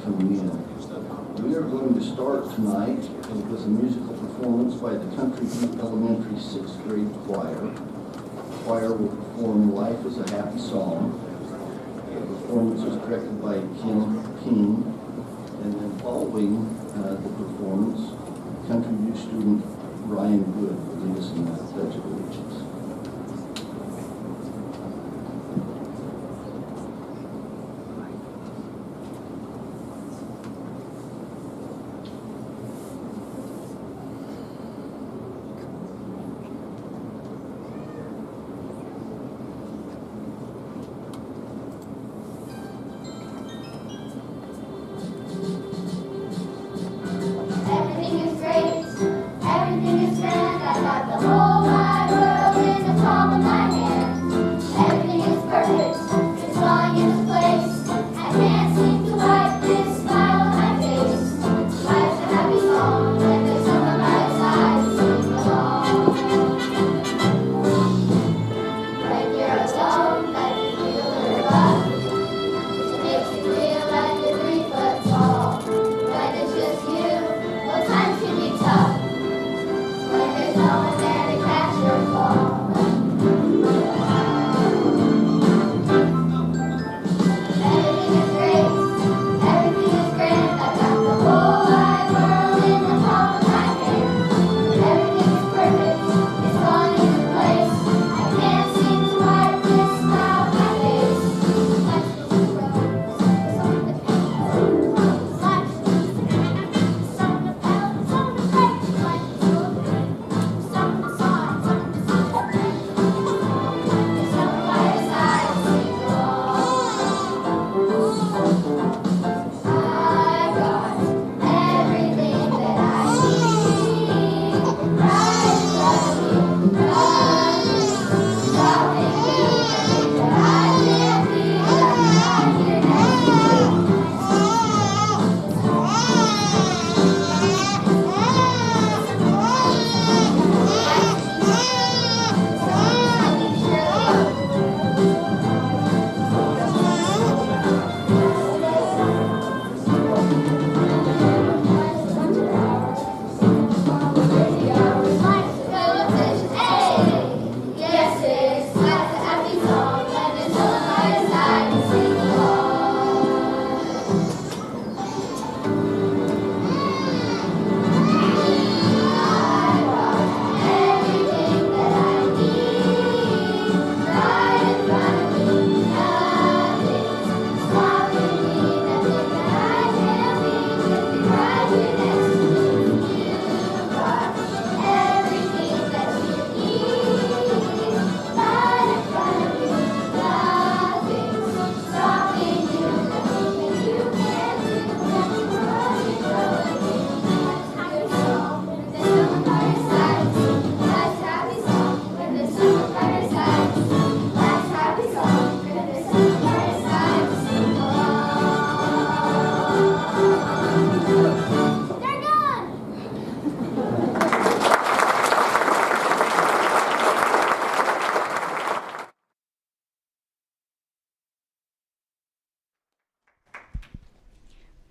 coming in. We are going to start tonight with a musical performance by the Country View Elementary 6th grade choir. The choir will perform Life is a Happy Song. The performance is directed by Kim King. And then following the performance, Country View student Ryan Good will lead us in the Pledge of Allegiance.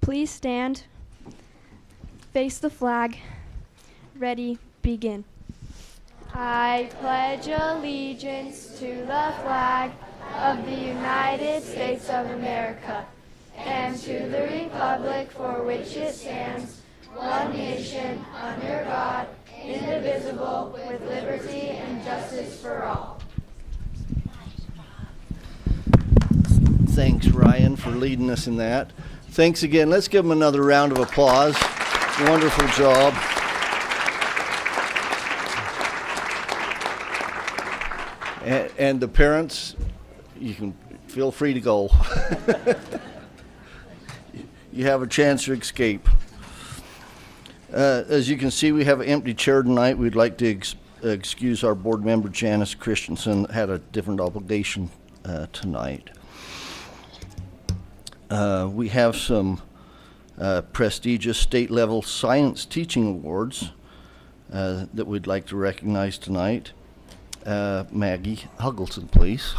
Please stand, face the flag, ready, begin. I pledge allegiance to the flag of the United States of America and to the republic for which it stands, one nation, under God, indivisible, with liberty and justice for all. Thanks, Ryan, for leading us in that. Thanks again. Let's give them another round of applause. Wonderful job. And the parents, you can feel free to go. You have a chance to escape. As you can see, we have an empty chair tonight. We'd like to excuse our board member, Janice Christensen, had a different obligation tonight. We have some prestigious state-level science teaching awards that we'd like to recognize tonight. Maggie Huggleton, please.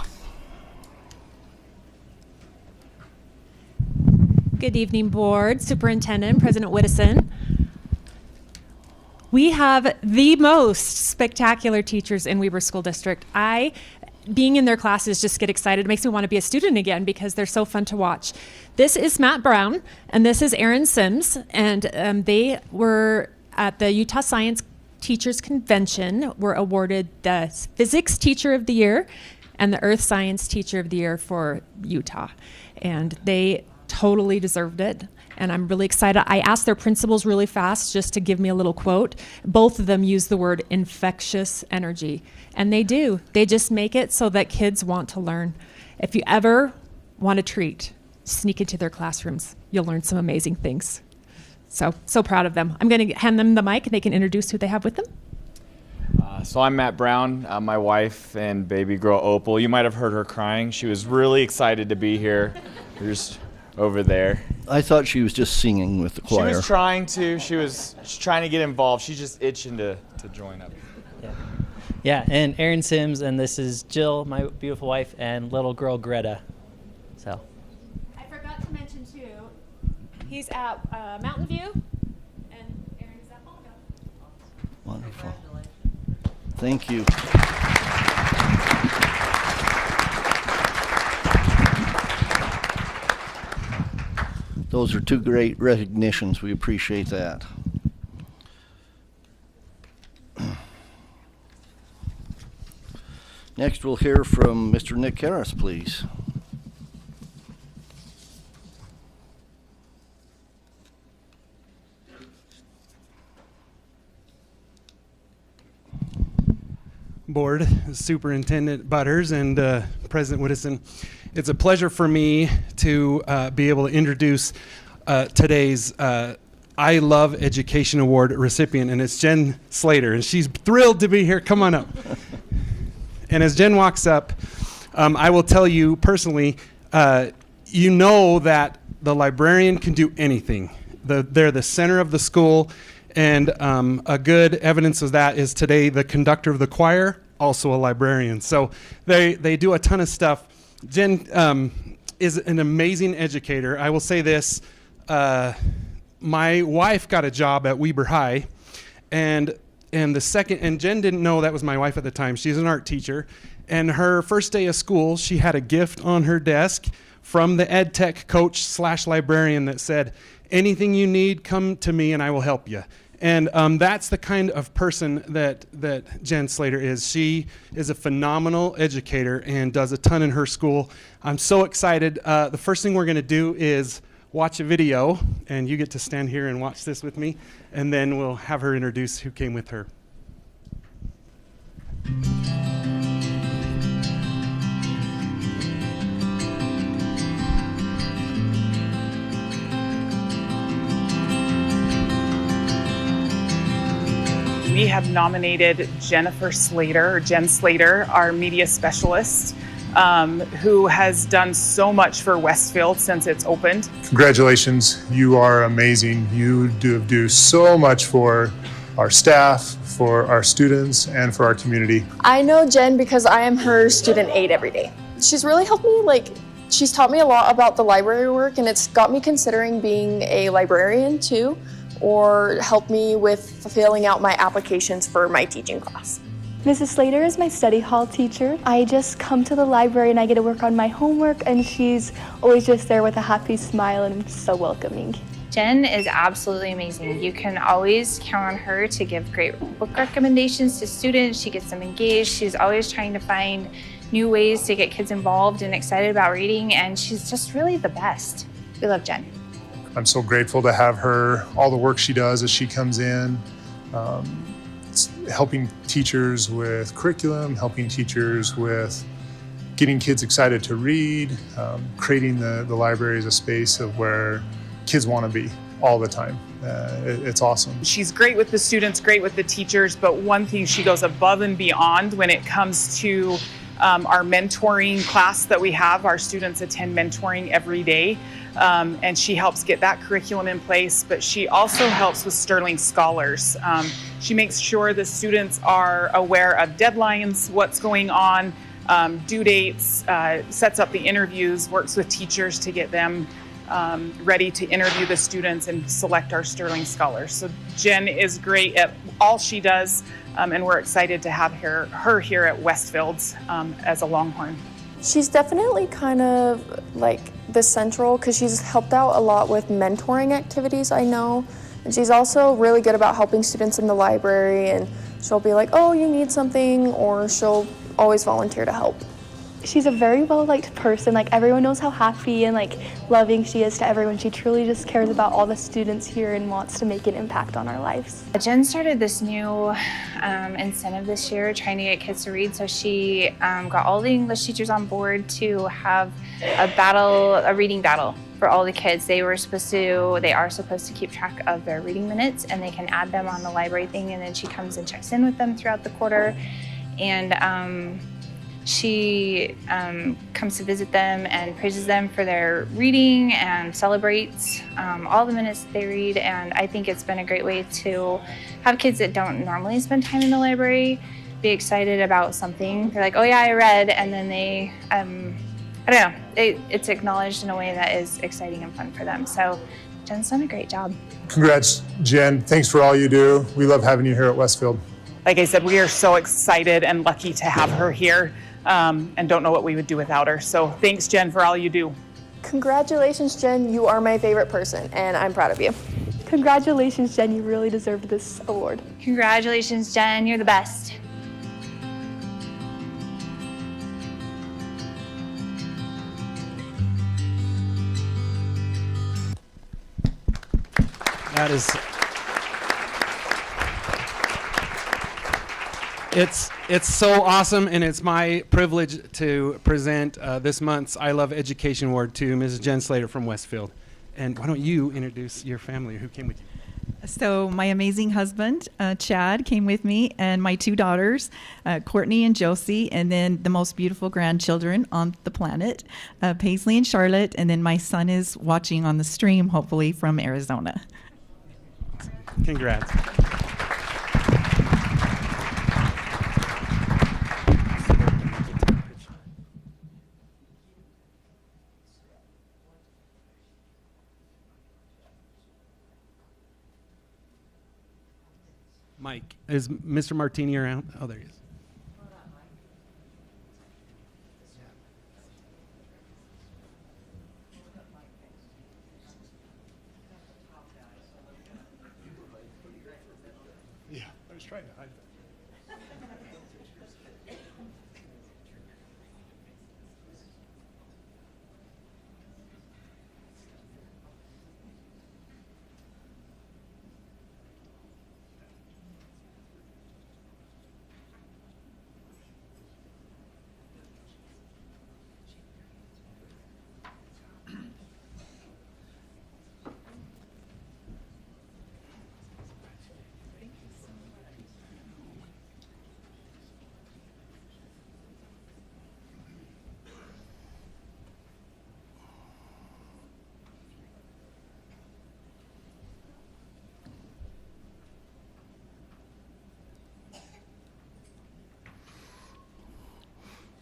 Good evening, board, superintendent, President Whittison. We have the most spectacular teachers in Weber School District. Being in their classes, just get excited. It makes me want to be a student again because they're so fun to watch. This is Matt Brown, and this is Aaron Sims, and they were at the Utah Science Teachers Convention, were awarded the Physics Teacher of the Year and the Earth Science Teacher of the Year for Utah. And they totally deserved it. And I'm really excited. I asked their principals really fast just to give me a little quote. Both of them use the word infectious energy. And they do. They just make it so that kids want to learn. If you ever want a treat, sneak into their classrooms. You'll learn some amazing things. So proud of them. I'm going to hand them the mic and they can introduce who they have with them. So I'm Matt Brown, my wife and baby girl Opal. You might have heard her crying. She was really excited to be here. Just over there. I thought she was just singing with the choir. She was trying to. She's trying to get involved. She's just itching to join up. Yeah, and Aaron Sims, and this is Jill, my beautiful wife, and little girl Greta. So. I forgot to mention too, he's at Mountain View, and Aaron's at Holga. Wonderful. Thank you. Those are two great recognitions. We appreciate that. Next, we'll hear from Mr. Nick Harris, please. Board, Superintendent Butters, and President Whittison. It's a pleasure for me to be able to introduce today's I Love Education Award recipient, and it's Jen Slater, and she's thrilled to be here. Come on up. And as Jen walks up, I will tell you personally, you know that the librarian can do anything. They're the center of the school, and a good evidence of that is today the conductor of the choir, also a librarian. So they do a ton of stuff. Jen is an amazing educator. I will say this, my wife got a job at Weber High, and Jen didn't know that was my wife at the time. She's an art teacher, and her first day of school, she had a gift on her desk from the ed tech coach / librarian that said, anything you need, come to me and I will help you. And that's the kind of person that Jen Slater is. She is a phenomenal educator and does a ton in her school. I'm so excited. The first thing we're going to do is watch a video, and you get to stand here and watch this with me, and then we'll have her introduce who came with her. We have nominated Jennifer Slater, or Jen Slater, our media specialist, who has done so much for Westfield since it's opened. Congratulations, you are amazing. You do so much for our staff, for our students, and for our community. I know Jen because I am her student aide every day. She's really helped me, she's taught me a lot about the library work, and it's got me considering being a librarian too, or help me with filling out my applications for my teaching class. Mrs. Slater is my study hall teacher. I just come to the library and I get to work on my homework, and she's always just there with a happy smile and so welcoming. Jen is absolutely amazing. You can always count on her to give great book recommendations to students. She gets them engaged. She's always trying to find new ways to get kids involved and excited about reading, and she's just really the best. We love Jen. I'm so grateful to have her, all the work she does as she comes in, helping teachers with curriculum, helping teachers with getting kids excited to read, creating the library as a space of where kids want to be all the time. It's awesome. She's great with the students, great with the teachers, but one thing, she goes above and beyond when it comes to our mentoring class that we have. Our students attend mentoring every day, and she helps get that curriculum in place, but she also helps with Sterling Scholars. She makes sure the students are aware of deadlines, what's going on, due dates, sets up the interviews, works with teachers to get them ready to interview the students and select our Sterling Scholars. So Jen is great at all she does, and we're excited to have her here at Westfields as a Longhorn. She's definitely kind of like the central, because she's helped out a lot with mentoring activities, I know. And she's also really good about helping students in the library, and she'll be like, oh, you need something, or she'll always volunteer to help. She's a very well-liked person. Like, everyone knows how happy and like loving she is to everyone. She truly just cares about all the students here and wants to make an impact on our lives. Jen started this new incentive this year, trying to get kids to read. So she got all the English teachers on board to have a reading battle for all the kids. They are supposed to keep track of their reading minutes, and they can add them on the library thing. And then she comes and checks in with them throughout the quarter, and she comes to visit them and praises them for their reading and celebrates all the minutes that they read. And I think it's been a great way to have kids that don't normally spend time in the library be excited about something. They're like, oh yeah, I read, and then they, I don't know, it's acknowledged in a way that is exciting and fun for them. So Jen's done a great job. Congrats, Jen. Thanks for all you do. We love having you here at Westfield. Like I said, we are so excited and lucky to have her here, and don't know what we would do without her. So thanks, Jen, for all you do. Congratulations, Jen. You are my favorite person, and I'm proud of you. Congratulations, Jen. You really deserve this award. Congratulations, Jen. You're the best. That is, it's so awesome, and it's my privilege to present this month's I Love Education Award to Mrs. Jen Slater from Westfield. And why don't you introduce your family, who came with you? So my amazing husband, Chad, came with me, and my two daughters, Courtney and Josie, and then the most beautiful grandchildren on the planet, Paisley and Charlotte, and then my son is watching on the stream, hopefully, from Arizona. Congrats. Mike, is Mr. Martini around? Oh, there he is. Yeah, I was trying to hide that.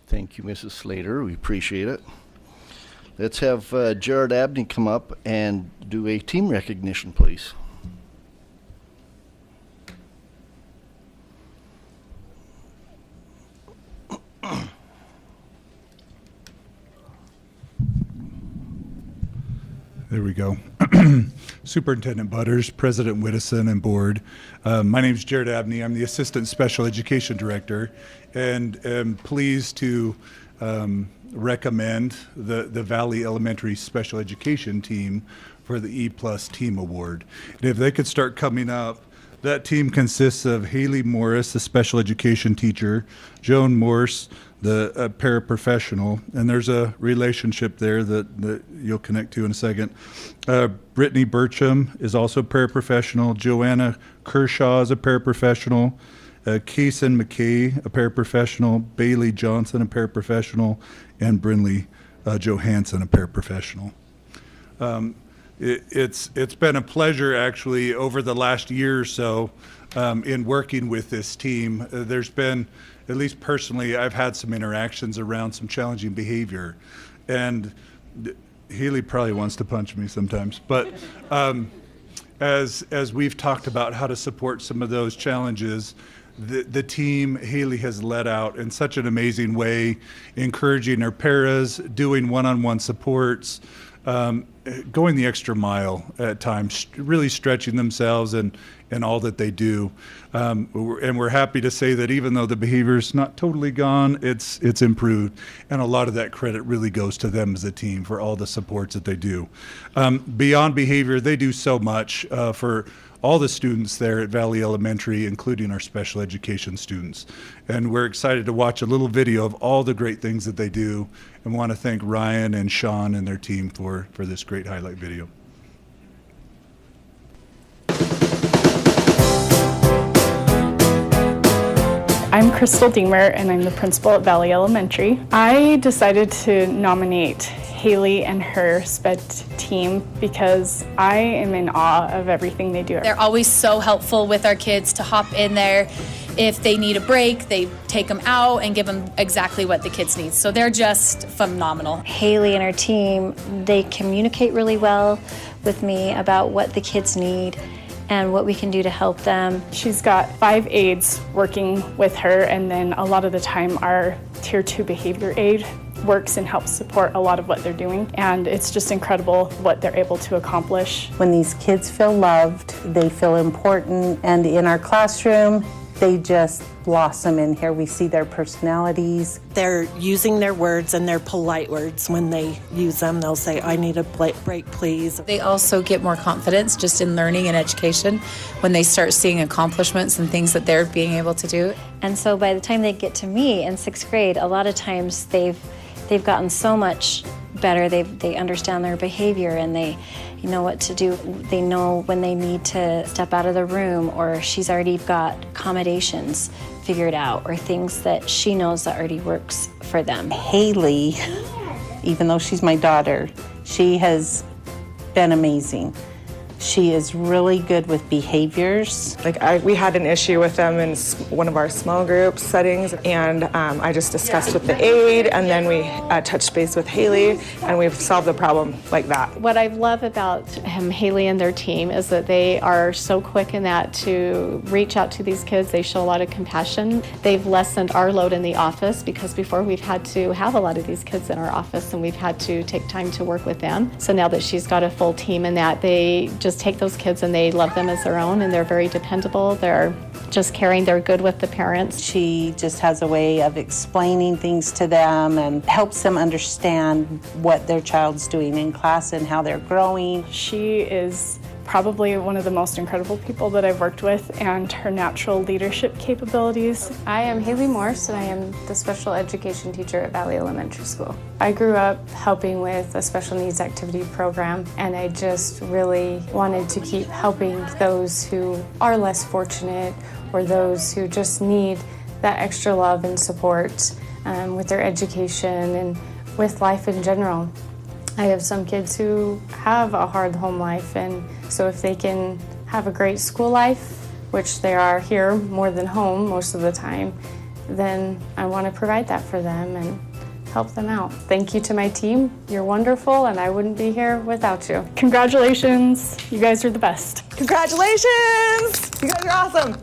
Thank you, Mrs. Slater. We appreciate it. Let's have Jared Abney come up and do a team recognition, please. There we go. Superintendent Butters, President Widdowson, and board. My name is Jared Abney. I'm the Assistant Special Education Director, and am pleased to recommend the Valley Elementary Special Education team for the E+ Team Award. And if they could start coming up, that team consists of Haley Morris, a special education teacher, Joan Morse, the paraprofessional, and there's a relationship there that you'll connect to in a second. Brittany Burcham is also paraprofessional. Joanna Kershaw is a paraprofessional. Kaysen McKay, a paraprofessional. Bailey Johnson, a paraprofessional. And Brinley Johansson, a paraprofessional. It's been a pleasure, actually, over the last year or so in working with this team. There's been, at least personally, I've had some interactions around some challenging behavior. And Haley probably wants to punch me sometimes, but as we've talked about how to support some of those challenges, the team Haley has led out in such an amazing way, encouraging our paras, doing one-on-one supports, going the extra mile at times, really stretching themselves and all that they do. And we're happy to say that even though the behavior's not totally gone, it's improved. And a lot of that credit really goes to them as a team for all the supports that they do. Beyond behavior, they do so much for all the students there at Valley Elementary, including our special education students. And we're excited to watch a little video of all the great things that they do, and want to thank Ryan and Sean and their team for this great highlight video. I'm Crystal Deemer, and I'm the principal at Valley Elementary. I decided to nominate Haley and her SPED team because I am in awe of everything they do. They're always so helpful with our kids to hop in there. If they need a break, they take them out and give them exactly what the kids need. So they're just phenomenal. Haley and her team, they communicate really well with me about what the kids need and what we can do to help them. She's got 5 aides working with her, and then a lot of the time our Tier 2 behavior aide works and helps support a lot of what they're doing, and it's just incredible what they're able to accomplish. When these kids feel loved, they feel important, and in our classroom, they just blossom in here. We see their personalities. They're using their words, and they're polite words. When they use them, they'll say, "I need a break, please." They also get more confidence just in learning and education when they start seeing accomplishments and things that they're being able to do. And so by the time they get to me in 6th grade, a lot of times they've gotten so much better. They understand their behavior, and they know what to do. They know when they need to step out of the room, or she's already got accommodations figured out, or things that she knows that already works for them. Haley, even though she's my daughter, she has been amazing. She is really good with behaviors. We had an issue with them in one of our small group settings, and I just discussed with the aide, and then we touched base with Haley, and we've solved the problem like that. What I love about Haley and their team is that they are so quick in that to reach out to these kids. They show a lot of compassion. They've lessened our load in the office, because before we've had to have a lot of these kids in our office, and we've had to take time to work with them. So now that she's got a full team in that, they just take those kids and they love them as their own, and they're very dependable. They're just caring. They're good with the parents. She just has a way of explaining things to them and helps them understand what their child's doing in class and how they're growing. She is probably one of the most incredible people that I've worked with, and her natural leadership capabilities. I am Haley Morse, and I am the special education teacher at Valley Elementary School. I grew up helping with a special needs activity program, and I just really wanted to keep helping those who are less fortunate, or those who just need that extra love and support with their education and with life in general. I have some kids who have a hard home life, and so if they can have a great school life, which they are here more than home most of the time, then I want to provide that for them and help them out. Thank you to my team. You're wonderful, and I wouldn't be here without you. Congratulations. You guys are the best. Congratulations! You guys are awesome.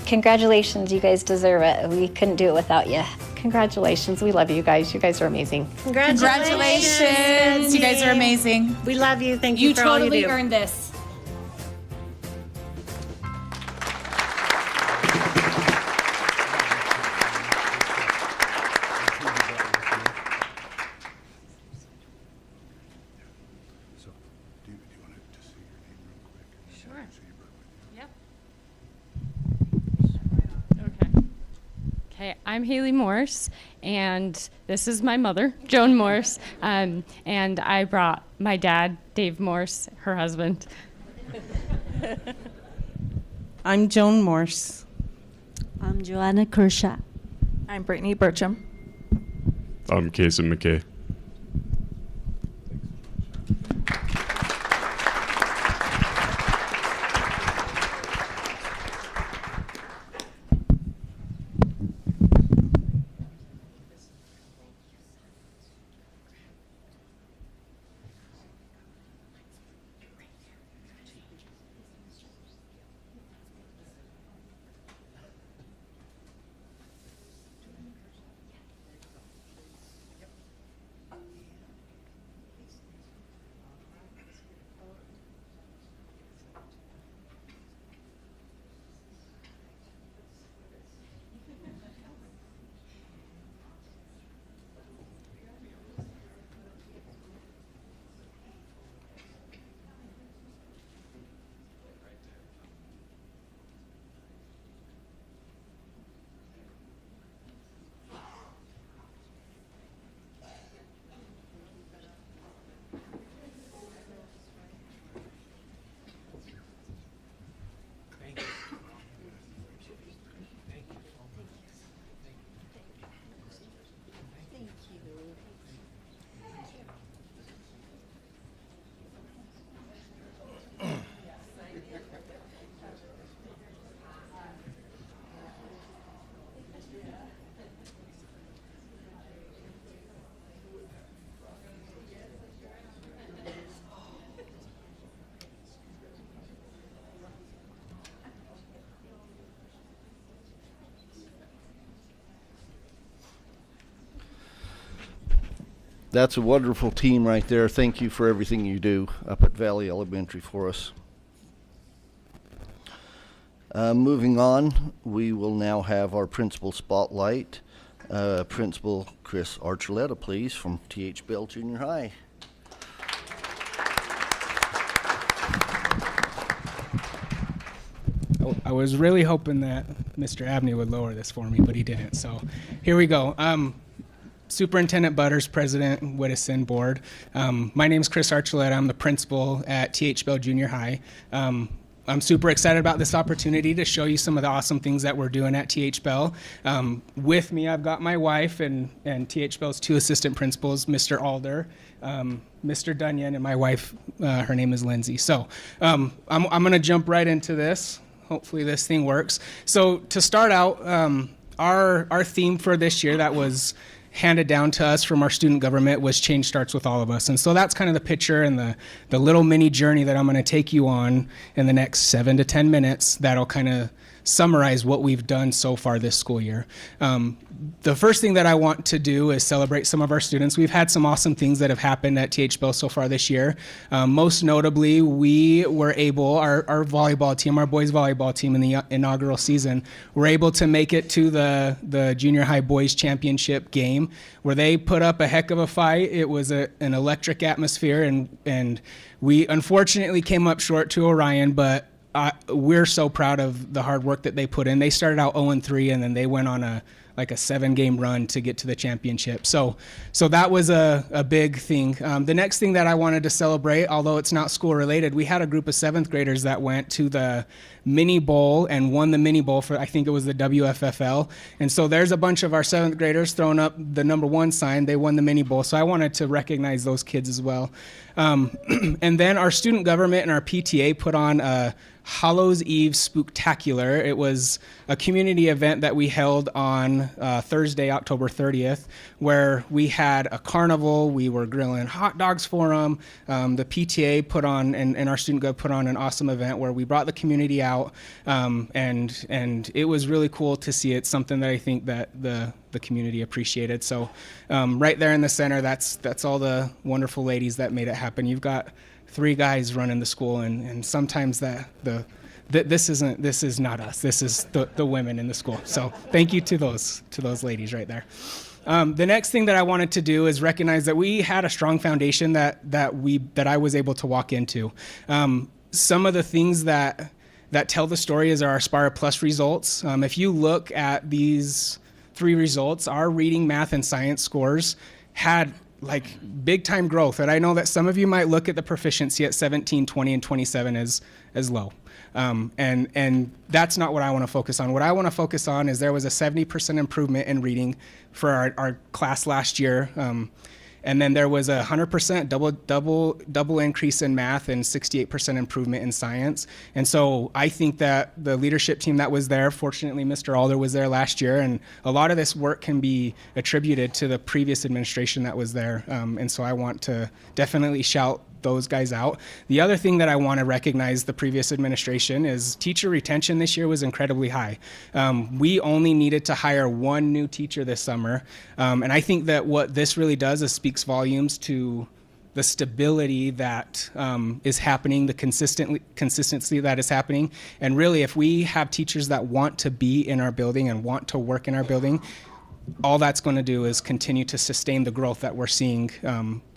Congratulations, you guys deserve it. We couldn't do it without you. Congratulations. We love you guys. You guys are amazing. Congratulations. You guys are amazing. We love you. Thank you for all you do. You totally earned this. Okay, I'm Haley Morse, and this is my mother, Joan Morse, and I brought my dad, Dave Morse, her husband. I'm Joan Morse. I'm Joanna Kershaw. I'm Brittany Burcham. I'm Casey McKay. That's a wonderful team right there. Thank you for everything you do up at Valley Elementary for us. Moving on, we will now have our principal spotlight. Principal Chris Archuleta, please, from T.H. Bell Junior High. I was really hoping that Mr. Abney would lower this for me, but he didn't. So here we go. Superintendent Butters, President Whittison, Board. My name is Chris Archuleta. I'm the principal at T.H. Bell Junior High. I'm super excited about this opportunity to show you some of the awesome things that we're doing at T.H. Bell. With me, I've got my wife and T.H. Bell's 2 assistant principals, Mr. Alder, Mr. Dunyan, and my wife, her name is Lindsay. So I'm going to jump right into this. Hopefully this thing works. So to start out, our theme for this year that was handed down to us from our student government was Change Starts With All of Us. And so that's kind of the picture and the little mini journey that I'm going to take you on in the next 7 to 10 minutes that'll kind of summarize what we've done so far this school year. The first thing that I want to do is celebrate some of our students. We've had some awesome things that have happened at T.H. Bell so far this year. Most notably, we were able, our volleyball team, our boys volleyball team in the inaugural season, were able to make it to the junior high boys championship game where they put up a heck of a fight. It was an electric atmosphere, and we unfortunately came up short to Orion, but we're so proud of the hard work that they put in. They started out 0-3, and then they went on a 7-game run to get to the championship. So that was a big thing. The next thing that I wanted to celebrate, although it's not school related, we had a group of 7th graders that went to the mini bowl and won the mini bowl for, I think it was the WFFL. And so there's a bunch of our 7th graders throwing up the number 1 sign. They won the mini bowl. So I wanted to recognize those kids as well. And then our student government and our PTA put on a Hallows Eve Spooktacular. It was a community event that we held on Thursday, October 30th, where we had a carnival. We were grilling hot dogs for them. The PTA put on, and our student gov put on an awesome event where we brought the community out, and it was really cool to see. It's something that I think that the community appreciated. So right there in the center, that's all the wonderful ladies that made it happen. You've got 3 guys running the school, and sometimes this is not us. This is the women in the school. So thank you to those ladies right there. The next thing that I wanted to do is recognize that we had a strong foundation that I was able to walk into. Some of the things that tell the story is our Aspire Plus results. If you look at these 3 results, our reading, math, and science scores had big time growth. And I know that some of you might look at the proficiency at 17, 20, and 27 as low. And that's not what I want to focus on. What I want to focus on is there was a 70% improvement in reading for our class last year. And then there was a 100% double increase in math and 68% improvement in science. And so I think that the leadership team that was there, fortunately Mr. Alder was there last year, and a lot of this work can be attributed to the previous administration that was there. And so I want to definitely shout those guys out. The other thing that I want to recognize the previous administration is teacher retention this year was incredibly high. We only needed to hire 1 new teacher this summer. And I think that what this really does is speaks volumes to the stability that is happening, the consistency that is happening. And really, if we have teachers that want to be in our building and want to work in our building, all that's going to do is continue to sustain the growth that we're seeing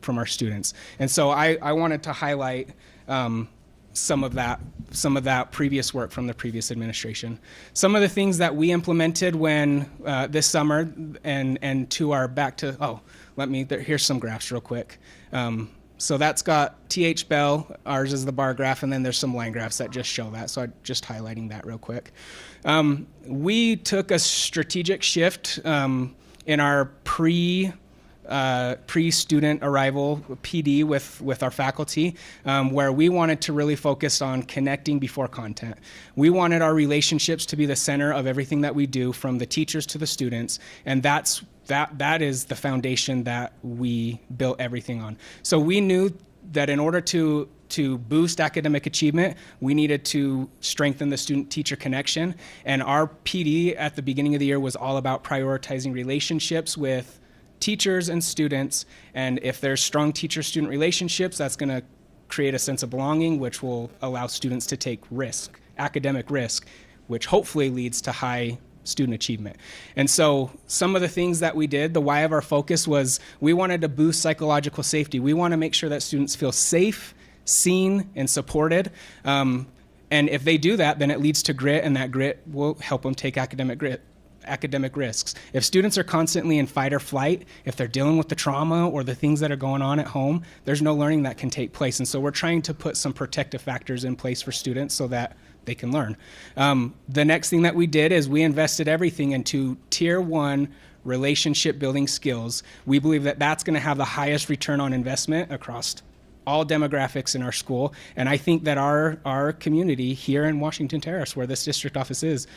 from our students. And so I wanted to highlight some of that previous work from the previous administration. Some of the things that we implemented when this summer and to our back to, here's some graphs real quick. So that's got T.H. Bell, ours is the bar graph, and then there's some line graphs that just show that. So I'm just highlighting that real quick. We took a strategic shift in our pre-student arrival PD with our faculty, where we wanted to really focus on connecting before content. We wanted our relationships to be the center of everything that we do, from the teachers to the students, and that is the foundation that we built everything on. So we knew that in order to boost academic achievement, we needed to strengthen the student-teacher connection. And our PD at the beginning of the year was all about prioritizing relationships with teachers and students. And if there's strong teacher-student relationships, that's going to create a sense of belonging, which will allow students to take risk, academic risk, which hopefully leads to high student achievement. And so some of the things that we did, the why of our focus was we wanted to boost psychological safety. We want to make sure that students feel safe, seen, and supported. And if they do that, then it leads to grit, and that grit will help them take academic risks. If students are constantly in fight or flight, if they're dealing with the trauma or the things that are going on at home, there's no learning that can take place. And so we're trying to put some protective factors in place for students so that they can learn. The next thing that we did is we invested everything into Tier 1 relationship building skills. We believe that that's going to have the highest return on investment across all demographics in our school. And I think that our community here in Washington Terrace, where this district office is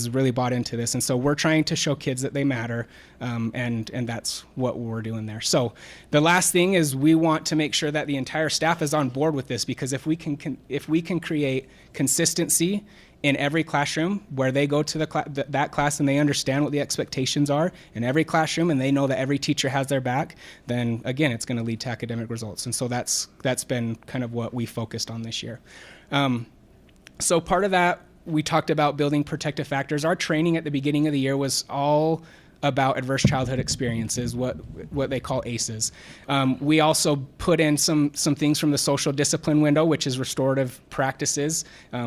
really bought into this. And so we're trying to show kids that they matter, and that's what we're doing there. So the last thing is we want to make sure that the entire staff is on board with this, because if we can create consistency in every classroom where they go to that class and they understand what the expectations are in every classroom, and they know that every teacher has their back, then again, it's going to lead to academic results. And so that's been kind of what we focused on this year. So part of that, we talked about building protective factors. Our training at the beginning of the year was all about adverse childhood experiences, what they call ACEs. We also put in some things from the social discipline window, which is restorative practices,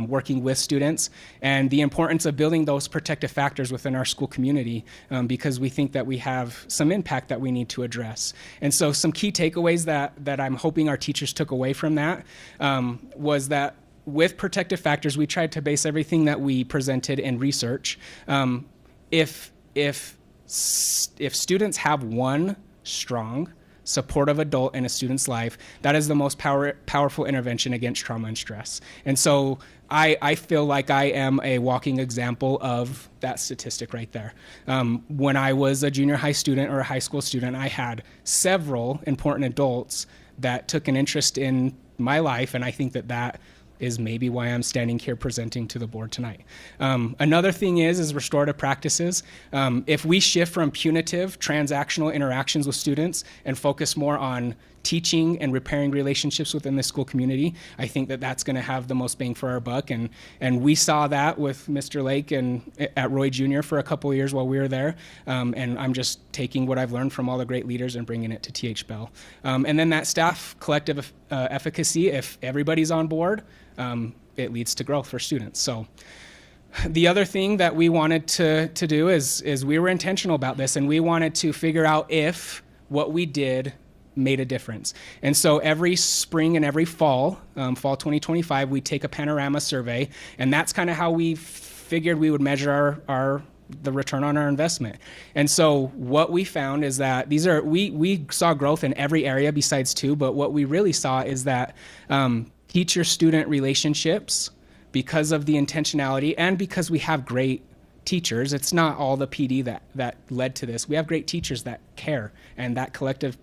working with students, and the importance of building those protective factors within our school community, because we think that we have some impact that we need to address. And so some key takeaways that I'm hoping our teachers took away from that was that with protective factors, we tried to base everything that we presented in research. If students have one strong, supportive adult in a student's life, that is the most powerful intervention against trauma and stress. And so I feel like I am a walking example of that statistic right there. When I was a junior high student or a high school student, I had several important adults that took an interest in my life, and I think that is maybe why I'm standing here presenting to the board tonight. Another thing is restorative practices. If we shift from punitive transactional interactions with students and focus more on teaching and repairing relationships within the school community, I think that that's going to have the most bang for our buck. And we saw that with Mr. Lake and at Roy Jr. for a couple of years while we were there. And I'm just taking what I've learned from all the great leaders and bringing it to TH Bell. And then that staff collective efficacy, if everybody's on board, it leads to growth for students. So the other thing that we wanted to do is we were intentional about this, and we wanted to figure out if what we did made a difference. And so every spring and every fall 2025, we take a panorama survey, and that's kind of how we figured we would measure the return on our investment. And so what we found is that we saw growth in every area besides two, but what we really saw is that teacher-student relationships, because of the intentionality and because we have great teachers, it's not all the PD that led to this. We have great teachers that care, and that collective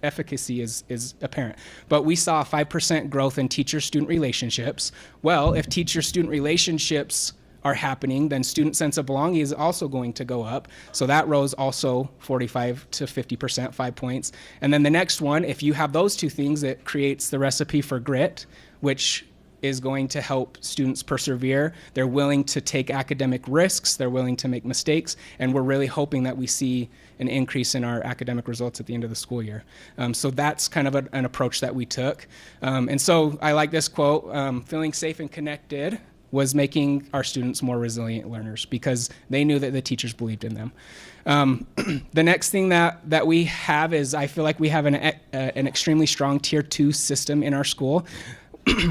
efficacy is apparent. But we saw a 5% growth in teacher-student relationships. Well, if teacher-student relationships are happening, then student sense of belonging is also going to go up. So that rose also 45 to 50%, 5 points. And then the next one, if you have those two things, it creates the recipe for grit, which is going to help students persevere. They're willing to take academic risks, they're willing to make mistakes, and we're really hoping that we see an increase in our academic results at the end of the school year. So that's kind of an approach that we took. And so I like this quote, feeling safe and connected was making our students more resilient learners because they knew that the teachers believed in them. The next thing that we have is I feel like we have an extremely strong Tier 2 system in our school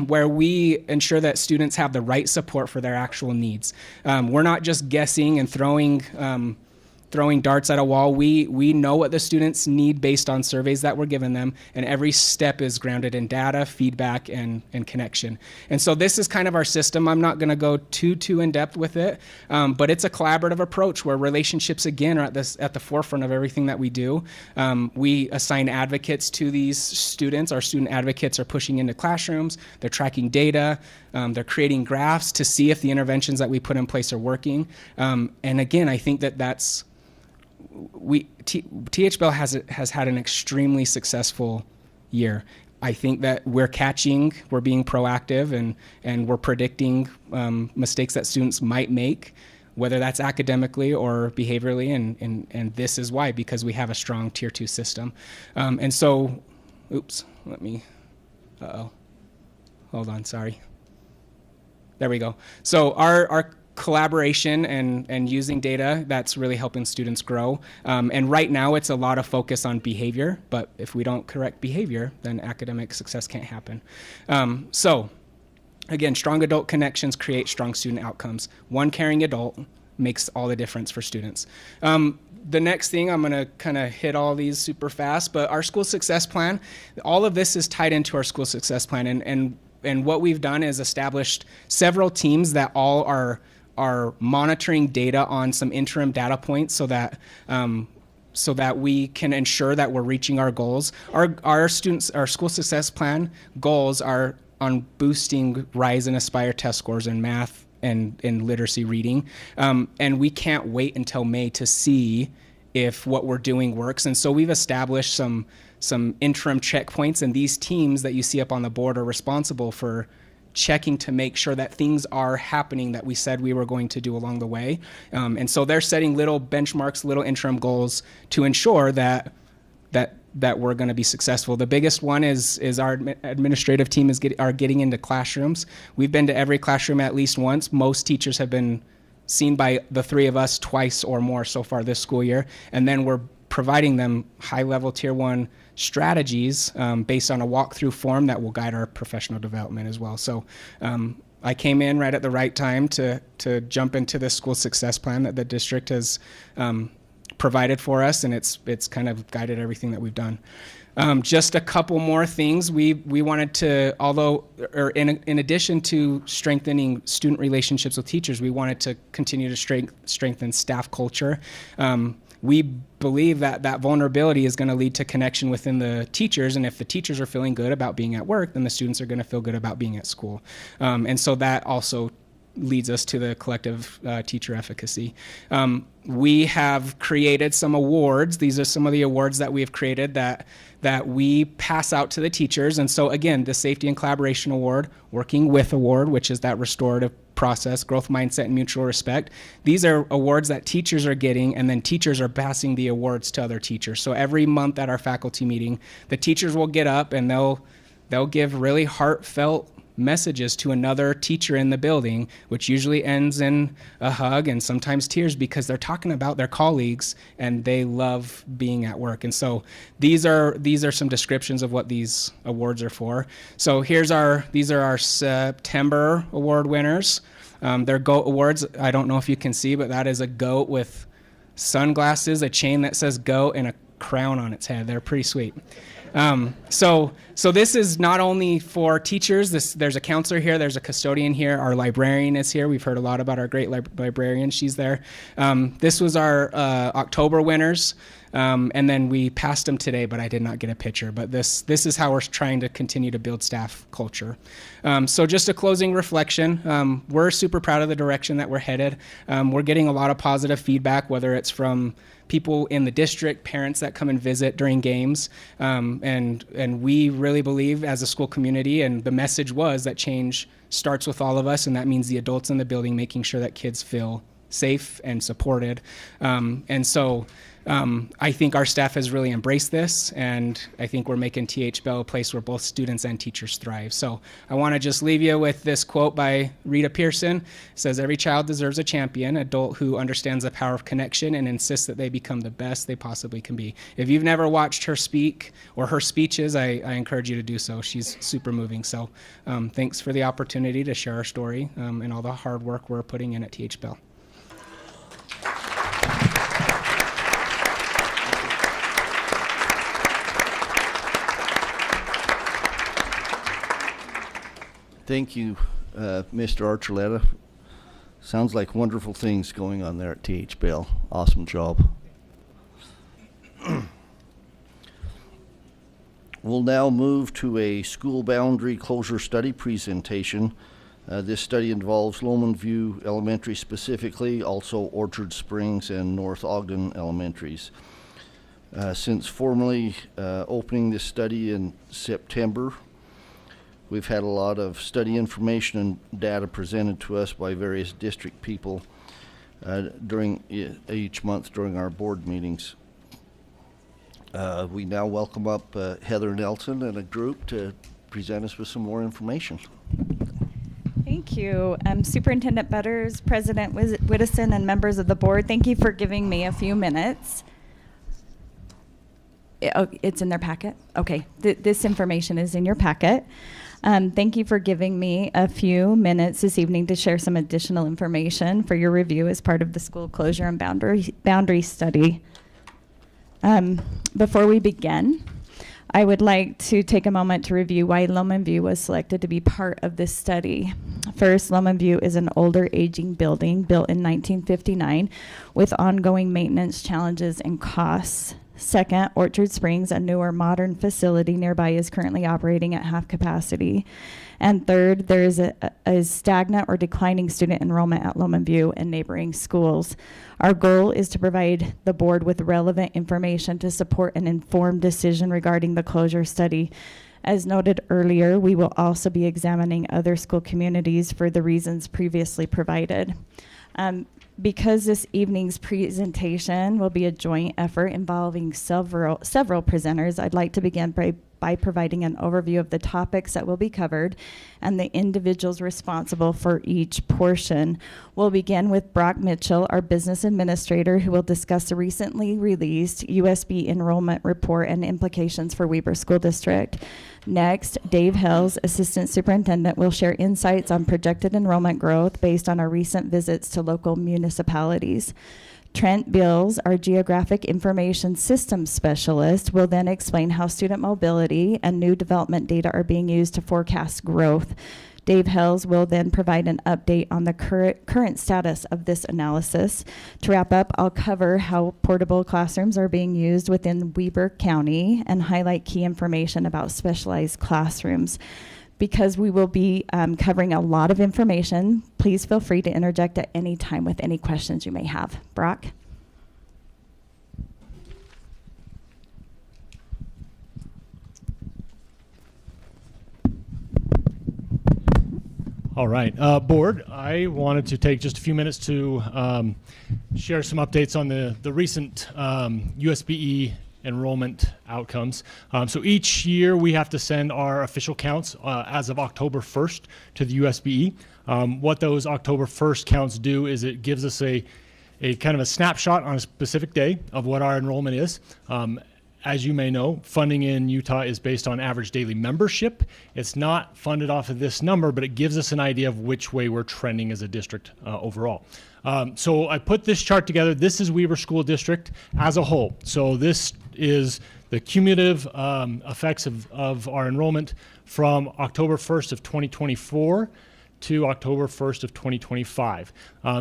where we ensure that students have the right support for their actual needs. We're not just guessing and throwing darts at a wall. We know what the students need based on surveys that we're giving them, and every step is grounded in data, feedback, and connection. And so this is kind of our system. I'm not going to go too in depth with it, but it's a collaborative approach where relationships, again, are at the forefront of everything that we do. We assign advocates to these students. Our student advocates are pushing into classrooms. They're tracking data. They're creating graphs to see if the interventions that we put in place are working. And again, I think that's TH Bell has had an extremely successful year. I think that we're being proactive, and we're predicting mistakes that students might make, whether that's academically or behaviorally, and this is why, because we have a strong Tier 2 system. And so, hold on, sorry. There we go. So our collaboration and using data, that's really helping students grow. And right now it's a lot of focus on behavior, but if we don't correct behavior, then academic success can't happen. So again, strong adult connections create strong student outcomes. One caring adult makes all the difference for students. The next thing, I'm gonna kind of hit all these super fast, but our school success plan, all of this is tied into our school success plan. And what we've done is established several teams that all are monitoring data on some interim data points so that we can ensure that we're reaching our goals. Our school success plan goals are on boosting Rise and Aspire test scores in math and in literacy reading. And we can't wait until May to see if what we're doing works. And so we've established some interim checkpoints, and these teams that you see up on the board are responsible for checking to make sure that things are happening that we said we were going to do along the way. And so they're setting little benchmarks, little interim goals to ensure that we're going to be successful. The biggest one is our administrative team are getting into classrooms. We've been to every classroom at least once. Most teachers have been seen by the three of us twice or more so far this school year. And then we're providing them high-level Tier 1 strategies based on a walkthrough form that will guide our professional development as well. So I came in right at the right time to jump into this school success plan that the district has provided for us, and it's kind of guided everything that we've done. Just a couple more things. We wanted to, in addition to strengthening student relationships with teachers, we wanted to continue to strengthen staff culture. We believe that vulnerability is going to lead to connection within the teachers, and if the teachers are feeling good about being at work, then the students are going to feel good about being at school. And so that also leads us to the collective teacher efficacy. We have created some awards. These are some of the awards that we have created that we pass out to the teachers. And so again, the Safety and Collaboration Award, Working With Award, which is that restorative process, growth mindset, and mutual respect. These are awards that teachers are getting, and then teachers are passing the awards to other teachers. So every month at our faculty meeting, the teachers will get up and they'll give really heartfelt messages to another teacher in the building, which usually ends in a hug and sometimes tears, because they're talking about their colleagues and they love being at work. And so these are some descriptions of what these awards are for. So these are our September award winners. They're GOAT awards. I don't know if you can see, but that is a goat with sunglasses, a chain that says GOAT, and a crown on its head. They're pretty sweet. So this is not only for teachers. There's a counselor here. There's a custodian here. Our librarian is here. We've heard a lot about our great librarian. She's there. This was our October winners. And then we passed them today, but I did not get a picture. But this is how we're trying to continue to build staff culture. So just a closing reflection. We're super proud of the direction that we're headed. We're getting a lot of positive feedback, whether it's from people in the district, parents that come and visit during games. And we really believe as a school community, and the message was that change starts with all of us, and that means the adults in the building making sure that kids feel safe and supported. And so I think our staff has really embraced this, and I think we're making TH Bell a place where both students and teachers thrive. So I want to just leave you with this quote by Rita Pearson. It says, "Every child deserves a champion, adult who understands the power of connection and insists that they become the best they possibly can be." If you've never watched her speak or her speeches, I encourage you to do so. She's super moving. So thanks for the opportunity to share our story and all the hard work we're putting in at TH Bell. Thank you, Mr. Archuleta. Sounds like wonderful things going on there at TH Bell. Awesome job. We'll now move to a school boundary closure study presentation. This study involves Lowman View Elementary specifically, also Orchard Springs and North Ogden Elementaries. Since formally opening this study in September, we've had a lot of study information and data presented to us by various district people during each month during our board meetings. We now welcome up Heather Nelson and a group to present us with some more information. Thank you. Superintendent Butters, President Whittison, and members of the board, thank you for giving me a few minutes. It's in their packet? Okay, this information is in your packet. Thank you for giving me a few minutes this evening to share some additional information for your review as part of the school closure and boundary study. Before we begin, I would like to take a moment to review why Lowman View was selected to be part of this study. First, Lowman View is an older, aging building built in 1959 with ongoing maintenance challenges and costs. Second, Orchard Springs, a newer, modern facility nearby, is currently operating at half capacity. And third, there is a stagnant or declining student enrollment at Lowman View and neighboring schools. Our goal is to provide the board with relevant information to support an informed decision regarding the closure study. As noted earlier, we will also be examining other school communities for the reasons previously provided. Because this evening's presentation will be a joint effort involving several presenters, I'd like to begin by providing an overview of the topics that will be covered and the individuals responsible for each portion. We'll begin with Brock Mitchell, our business administrator, who will discuss the recently released USB enrollment report and implications for Weber School District. Next, Dave Hells, assistant superintendent, will share insights on projected enrollment growth based on our recent visits to local municipalities. Trent Bills, our Geographic Information Systems Specialist, will then explain how student mobility and new development data are being used to forecast growth. Dave Hells will then provide an update on the current status of this analysis. To wrap up, I'll cover how portable classrooms are being used within Weber County and highlight key information about specialized classrooms. Because we will be covering a lot of information, please feel free to interject at any time with any questions you may have. Brock? All right, board, I wanted to take just a few minutes to share some updates on the recent USBE enrollment outcomes. So each year we have to send our official counts as of October 1st to the USBE. What those October 1st counts do is it gives us a kind of a snapshot on a specific day of what our enrollment is. As you may know, funding in Utah is based on average daily membership. It's not funded off of this number, but it gives us an idea of which way we're trending as a district overall. So I put this chart together. This is Weber School District as a whole. So this is the cumulative effects of our enrollment from October 1st of 2024 to October 1st of 2025.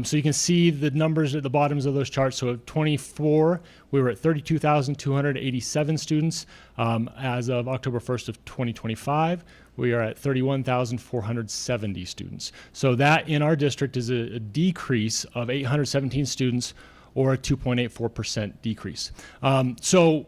So you can see the numbers at the bottoms of those charts. So at 24, we were at 32,287 students. As of October 1st of 2025, we are at 31,470 students. So that in our district is a decrease of 817 students, or a 2.84% decrease. So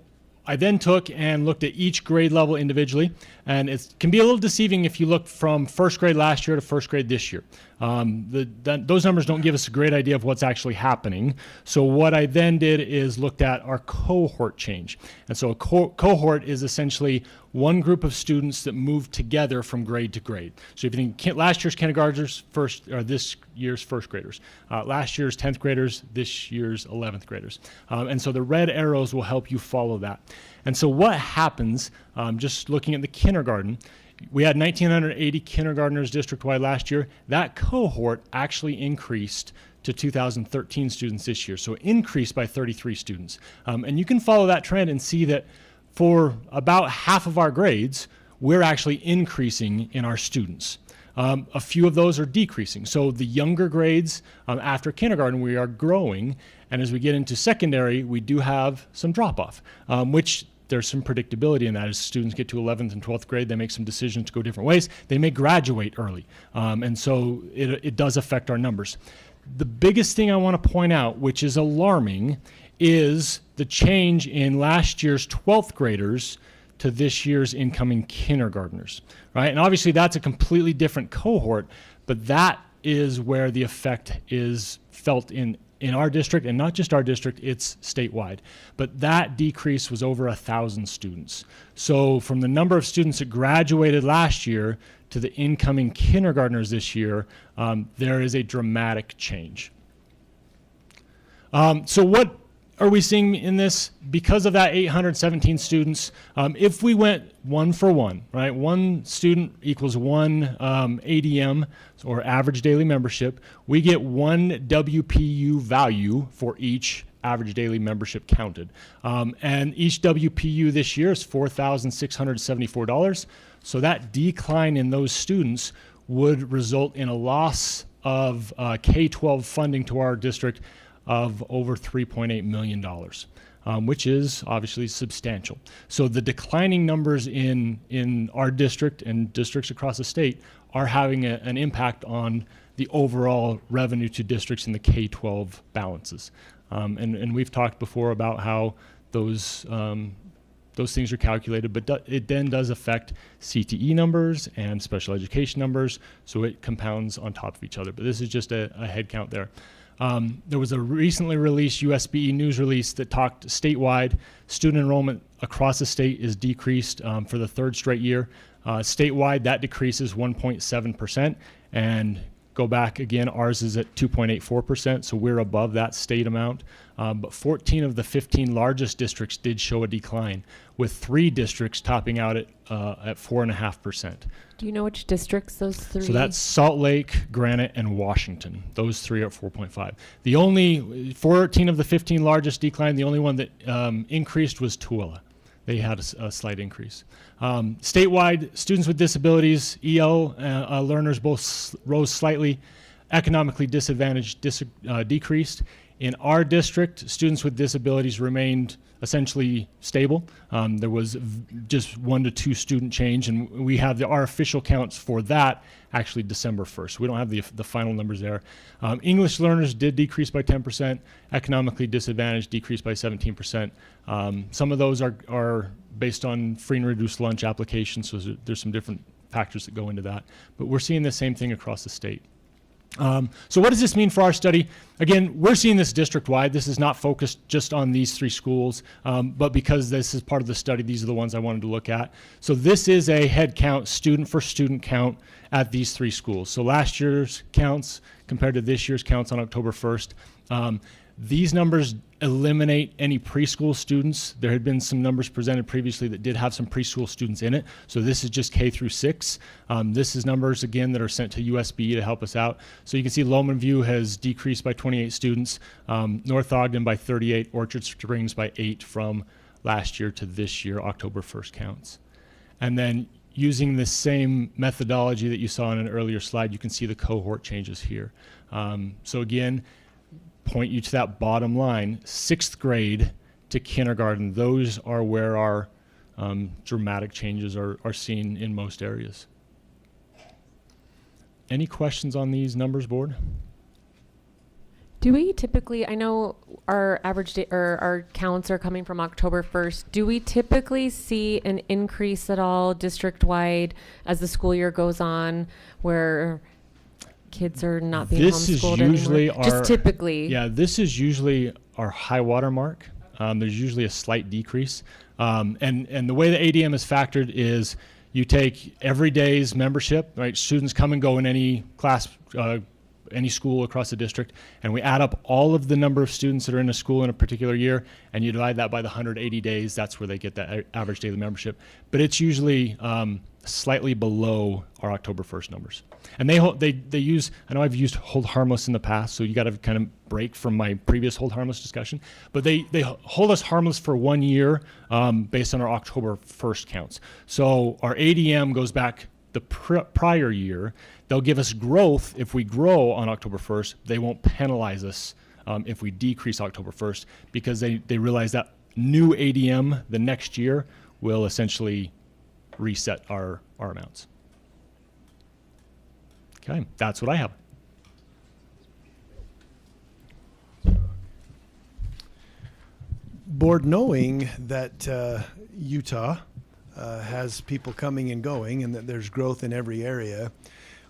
I then took and looked at each grade level individually, and it can be a little deceiving if you look from first grade last year to first grade this year. Those numbers don't give us a great idea of what's actually happening. So what I then did is looked at our cohort change. And so a cohort is essentially one group of students that move together from grade to grade. So if you think last year's kindergartners or this year's first graders, last year's 10th graders, this year's 11th graders. And so the red arrows will help you follow that. And so what happens, just looking at the kindergarten, we had 1,980 kindergartners district-wide last year. That cohort actually increased to 2,013 students this year, so increased by 33 students. And you can follow that trend and see that for about half of our grades, we're actually increasing in our students. A few of those are decreasing. So the younger grades after kindergarten, we are growing. And as we get into secondary, we do have some drop-off, which there's some predictability in that. As students get to 11th and 12th grade, they make some decisions to go different ways. They may graduate early. And so it does affect our numbers. The biggest thing I want to point out, which is alarming, is the change in last year's 12th graders to this year's incoming kindergartners, right? And obviously that's a completely different cohort, but that is where the effect is felt in our district, and not just our district, it's statewide. But that decrease was over 1,000 students. So from the number of students that graduated last year to the incoming kindergartners this year, there is a dramatic change. So what are we seeing in this? Because of that 817 students, if we went 1 for 1, right? 1 student equals 1 ADM, or average daily membership, we get 1 WPU value for each average daily membership counted. And each WPU this year is $4,674. So that decline in those students would result in a loss of K-12 funding to our district of over $3.8 million, which is obviously substantial. So the declining numbers in our district and districts across the state are having an impact on the overall revenue to districts in the K-12 balances. And we've talked before about how those things are calculated, but it then does affect CTE numbers and special education numbers, so it compounds on top of each other. But this is just a head count there. There was a recently released USBE news release that talked statewide. Student enrollment across the state is decreased for the 3rd straight year. Statewide, that decreases 1.7%. And go back again, ours is at 2.84%, so we're above that state amount. But 14 of the 15 largest districts did show a decline, with 3 districts topping out at 4.5%. Do you know which districts those 3? So that's Salt Lake, Granite, and Washington. Those 3 are at 4.5. The only 14 of the 15 largest decline, the only one that increased was Tooele. They had a slight increase. Statewide, students with disabilities, EL learners both rose slightly. Economically disadvantaged decreased. In our district, students with disabilities remained essentially stable. There was just 1 to 2 student change, and we have our official counts for that actually December 1st. We don't have the final numbers there. English learners did decrease by 10%. Economically disadvantaged decreased by 17%. Some of those are based on free and reduced lunch applications, so there's some different factors that go into that. But we're seeing the same thing across the state. So what does this mean for our study? Again, we're seeing this district-wide. This is not focused just on these 3 schools, but because this is part of the study, these are the ones I wanted to look at. So this is a head count, student for student count at these 3 schools. So last year's counts compared to this year's counts on October 1st. These numbers eliminate any preschool students. There had been some numbers presented previously that did have some preschool students in it. So this is just K through 6. This is numbers, again, that are sent to USBE to help us out. So you can see Lowman View has decreased by 28 students, North Ogden by 38, Orchard Springs by 8 from last year to this year, October 1st counts. And then using the same methodology that you saw in an earlier slide, you can see the cohort changes here. So again, point you to that bottom line, 6th grade to kindergarten. Those are where our dramatic changes are seen in most areas. Any questions on these numbers, board? Do we typically, I know our average or our counts are coming from October 1st. Do we typically see an increase at all district-wide as the school year goes on, where kids are not being homeschooled anymore? Just typically. Yeah, this is usually our high water mark. There's usually a slight decrease. And the way the ADM is factored is you take every day's membership, right? Students come and go in any class, any school across the district, and we add up all of the number of students that are in a school in a particular year, and you divide that by the 180 days. That's where they get that average daily membership. But it's usually slightly below our October 1st numbers. And they use, I know I've used hold harmless in the past, so you got to kind of break from my previous hold harmless discussion, but they hold us harmless for 1 year based on our October 1st counts. So our ADM goes back the prior year. They'll give us growth if we grow on October 1st. They won't penalize us if we decrease October 1st, because they realize that new ADM the next year will essentially reset our amounts. Okay, that's what I have. Board, knowing that Utah has people coming and going and that there's growth in every area,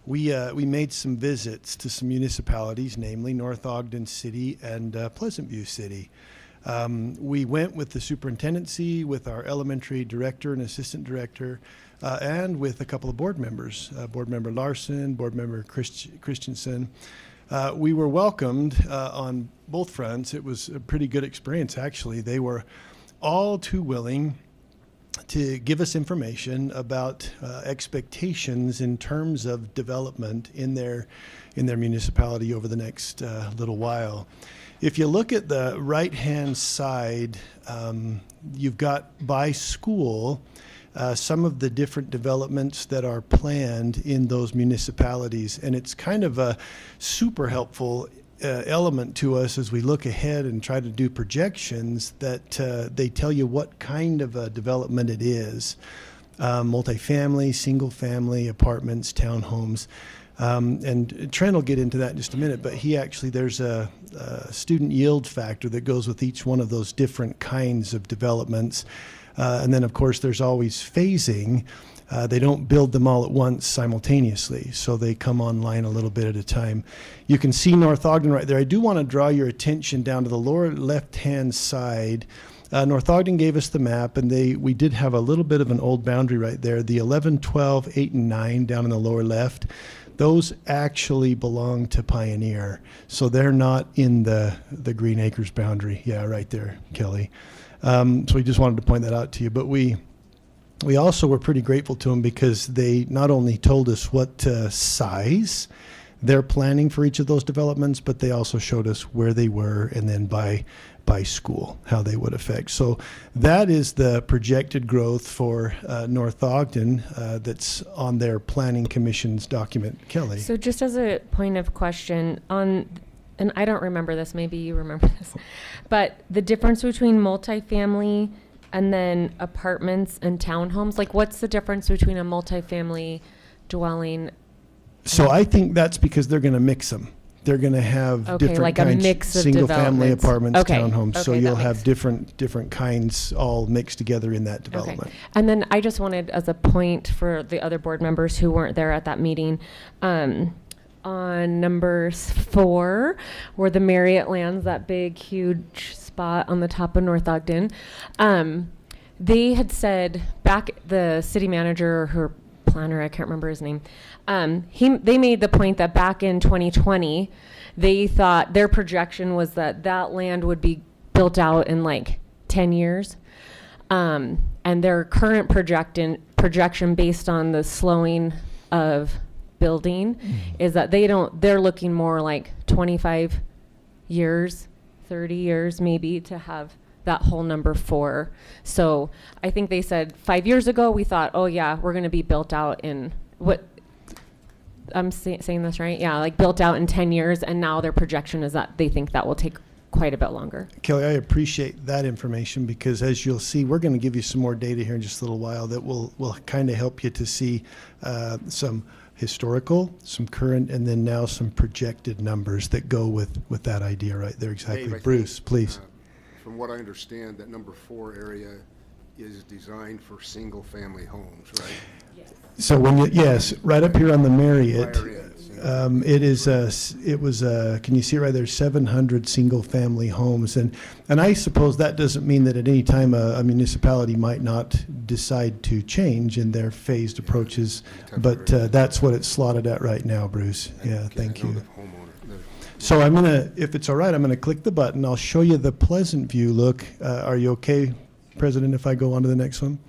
we made some visits to some municipalities, namely North Ogden City and Pleasant View City. We went with the superintendency, with our elementary director and assistant director, and with a couple of board members, Board Member Larson, Board Member Christensen. We were welcomed on both fronts. It was a pretty good experience, actually. They were all too willing to give us information about expectations in terms of development in their municipality over the next little while. If you look at the right-hand side, you've got by school some of the different developments that are planned in those municipalities, and it's kind of a super helpful element to us as we look ahead and try to do projections that they tell you what kind of a development it is. Multifamily, single family, apartments, townhomes. And Trent will get into that in just a minute, but there's a student yield factor that goes with each one of those different kinds of developments. And then, of course, there's always phasing. They don't build them all at once simultaneously, so they come online a little bit at a time. You can see North Ogden right there. I do want to draw your attention down to the lower left-hand side. North Ogden gave us the map, and we did have a little bit of an old boundary right there. The 11, 12, 8, and 9 down in the lower left, those actually belong to Pioneer, so they're not in the Green Acres boundary. Yeah, right there, Kelly. So we just wanted to point that out to you. But we also were pretty grateful to them because they not only told us what size they're planning for each of those developments, but they also showed us where they were and then by school, how they would affect. So that is the projected growth for North Ogden that's on their Planning Commission's document. Kelly? So just as a point of question, and I don't remember this, maybe you remember this, but the difference between multifamily and then apartments and townhomes, like what's the difference between a multifamily dwelling? So I think that's because they're going to mix them. They're going to have different like a kinds, mix of single-family developments. apartments, Okay. townhomes. So Okay, you'll that have makes- different kinds all mixed together in that development. Okay. And then I just wanted, as a point for the other board members who weren't there at that meeting, on number 4, where the Marriott lands, that big, huge spot on the top of North Ogden, they had said back, the city manager or her planner, I can't remember his name, they made the point that back in 2020, they thought their projection was that that land would be built out in like 10 years. And their current projection based on the slowing of building is that they're looking more like 25 years, 30 years maybe to have that whole number 4. So I think they said 5 years ago, we thought, oh yeah, we're going to be built out in what I'm saying this right? Yeah, like built out in 10 years. And now their projection is that they think that will take quite a bit longer. Kelly, I appreciate that information because as you'll see, we're going to give you some more data here in just a little while that will kind of help you to see some historical, some current, and then now some projected numbers that go with that idea right there. Exactly. Dave, Bruce, please. From what I understand, that number 4 area is designed for single-family homes, right? Yes. So yes, right up here on the Marriott, It was can you see right there, 700 single-family homes, and I suppose that doesn't mean that at any time a municipality might not decide to change in their phased approaches, but that's what it's slotted at right now, Bruce. Yeah, thank you. So I'm gonna, if it's all right, I'm gonna click the button. I'll show you the Pleasant View look. Are you okay, President, if I go on to the next one?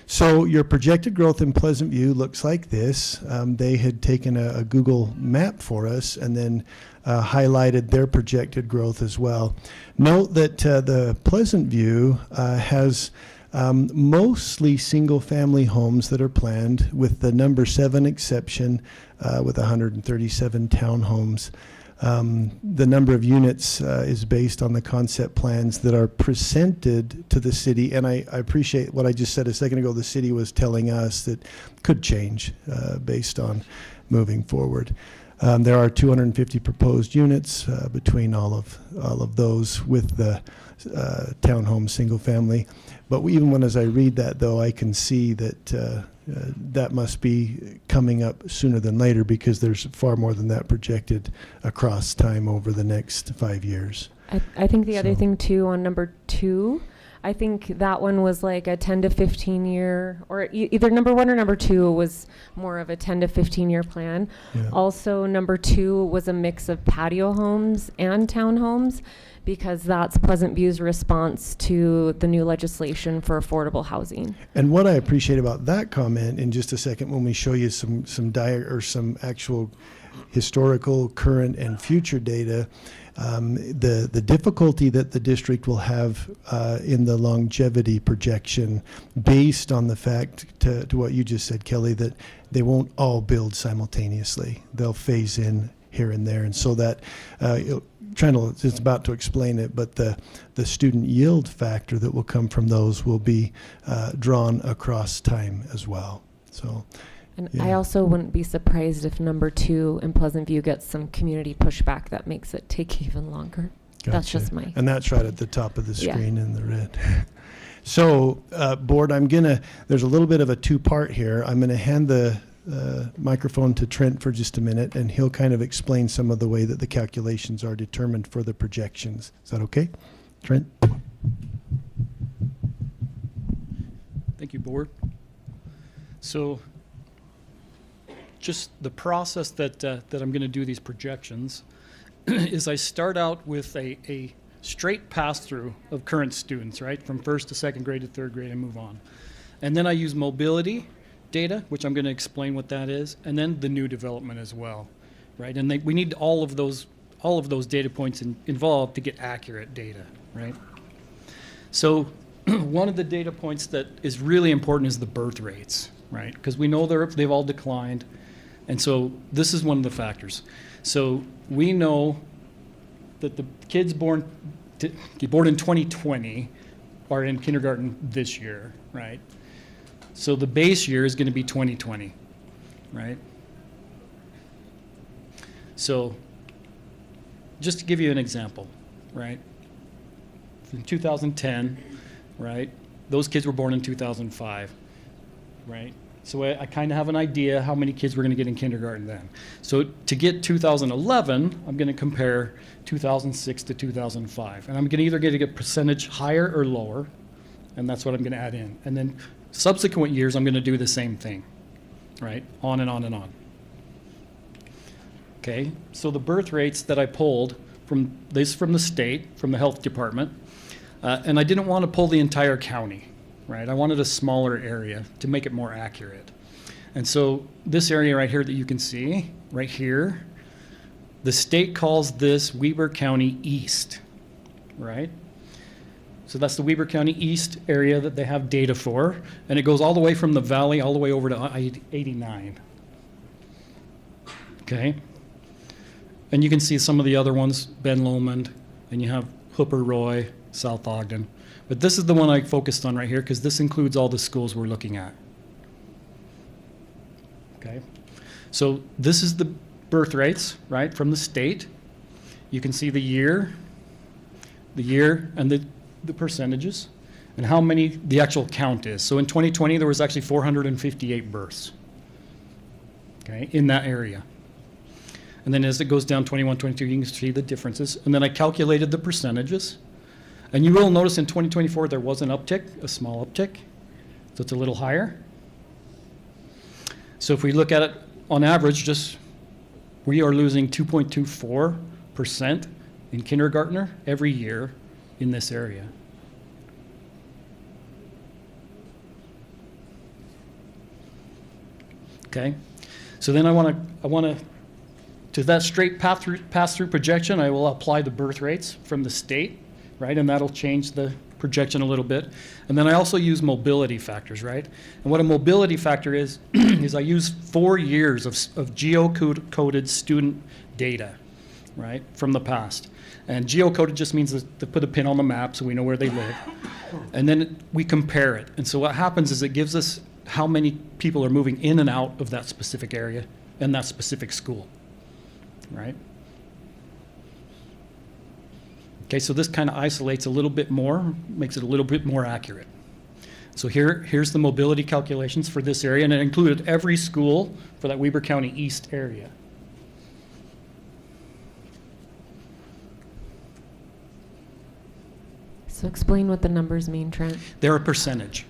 So your projected growth in Pleasant View looks like this. They had taken a Google map for us and then highlighted their projected growth as well. Note that the Pleasant View has mostly single-family homes that are planned, with the number 7 exception with 137 townhomes. The number of units is based on the concept plans that are presented to the city, and I appreciate what I just said a second ago. The city was telling us that could change based on moving forward. There are 250 proposed units between all of those with the townhome single family. But even when, as I read that, though, I can see that that must be coming up sooner than later, because there's far more than that projected across time over the next 5 years. I think the other thing too on number 2, I think that one was like a 10 to 15 year, or either number 1 or number 2 was more of a 10 to 15 year plan. Yeah. Also, number 2 was a mix of patio homes and townhomes, because that's Pleasant View's response to the new legislation for affordable housing. And what I appreciate about that comment, in just a second when we show you some actual historical, current, and future data, the difficulty that the district will have in the longevity projection, based on the fact, to what you just said, Kelly, that they won't all build simultaneously. They'll phase in here and there, and so that it's about to explain it, but the student yield factor that will come from those will be drawn across time as well. So. And Yeah. I also wouldn't be surprised if number 2 in Pleasant View gets some community pushback that makes it take even longer. That's Gotcha. just my. And that's right at the top of the Yeah. screen in the red. So, board, there's a little bit of a two-part here. I'm gonna hand the microphone to Trent for just a minute, and he'll kind of explain some of the way that the calculations are determined for the projections. Is that okay? Trent? Thank you, board. So, just the process that I'm going to do these projections is I start out with a straight pass-through of current students, right, from first to second grade to third grade, and move on. And then I use mobility data, which I'm going to explain what that is, and then the new development as well, right? And we need all of those data points involved to get accurate data, right? So one of the data points that is really important is the birth rates, right? Because we know they've all declined. And so this is one of the factors. So we know that the kids born in 2020 are in kindergarten this year, right? So the base year is going to be 2020, right? So just to give you an example, right? In 2010, right? Those kids were born in 2005, right? So I kind of have an idea how many kids we're going to get in kindergarten then. So to get 2011, I'm going to compare 2006 to 2005. And I'm going to either get a percentage higher or lower, and that's what I'm going to add in. And then subsequent years, I'm going to do the same thing, right? On and on and on. Okay, so the birth rates that I pulled from the state, from the health department, and I didn't want to pull the entire county. Right, I wanted a smaller area to make it more accurate. And so this area right here that you can see, right here, the state calls this Weber County East, right? So that's the Weber County East area that they have data for, and it goes all the way from the valley all the way over to I-89. Okay? And you can see some of the other ones, Ben Lomond, and you have Hooper Roy, South Ogden. But this is the one I focused on right here because this includes all the schools we're looking at. Okay, so this is the birth rates, right, from the state. You can see the year, and the percentages, and how many the actual count is. So in 2020, there was actually 458 births, okay, in that area. And then as it goes down 21, 22, you can see the differences. And then I calculated the percentages. And you will notice in 2024 there was an uptick, a small uptick, so it's a little higher. So if we look at it on average, we are losing 2.24% in kindergartner every year in this area. Okay, so then I want to that straight pass-through projection, I will apply the birth rates from the state. Right, and that'll change the projection a little bit. And then I also use mobility factors, right? And what a mobility factor is, is I use 4 years of geo-coded student data, right, from the past. And geocoded just means to put a pin on the map so we know where they live. And then we compare it. And so what happens is it gives us how many people are moving in and out of that specific area and that specific school, right? Okay, so this kind of isolates a little bit more, makes it a little bit more accurate. So here's the mobility calculations for this area, and it included every school for that Weber County East area. So explain what the numbers mean, Trent. They're a percentage.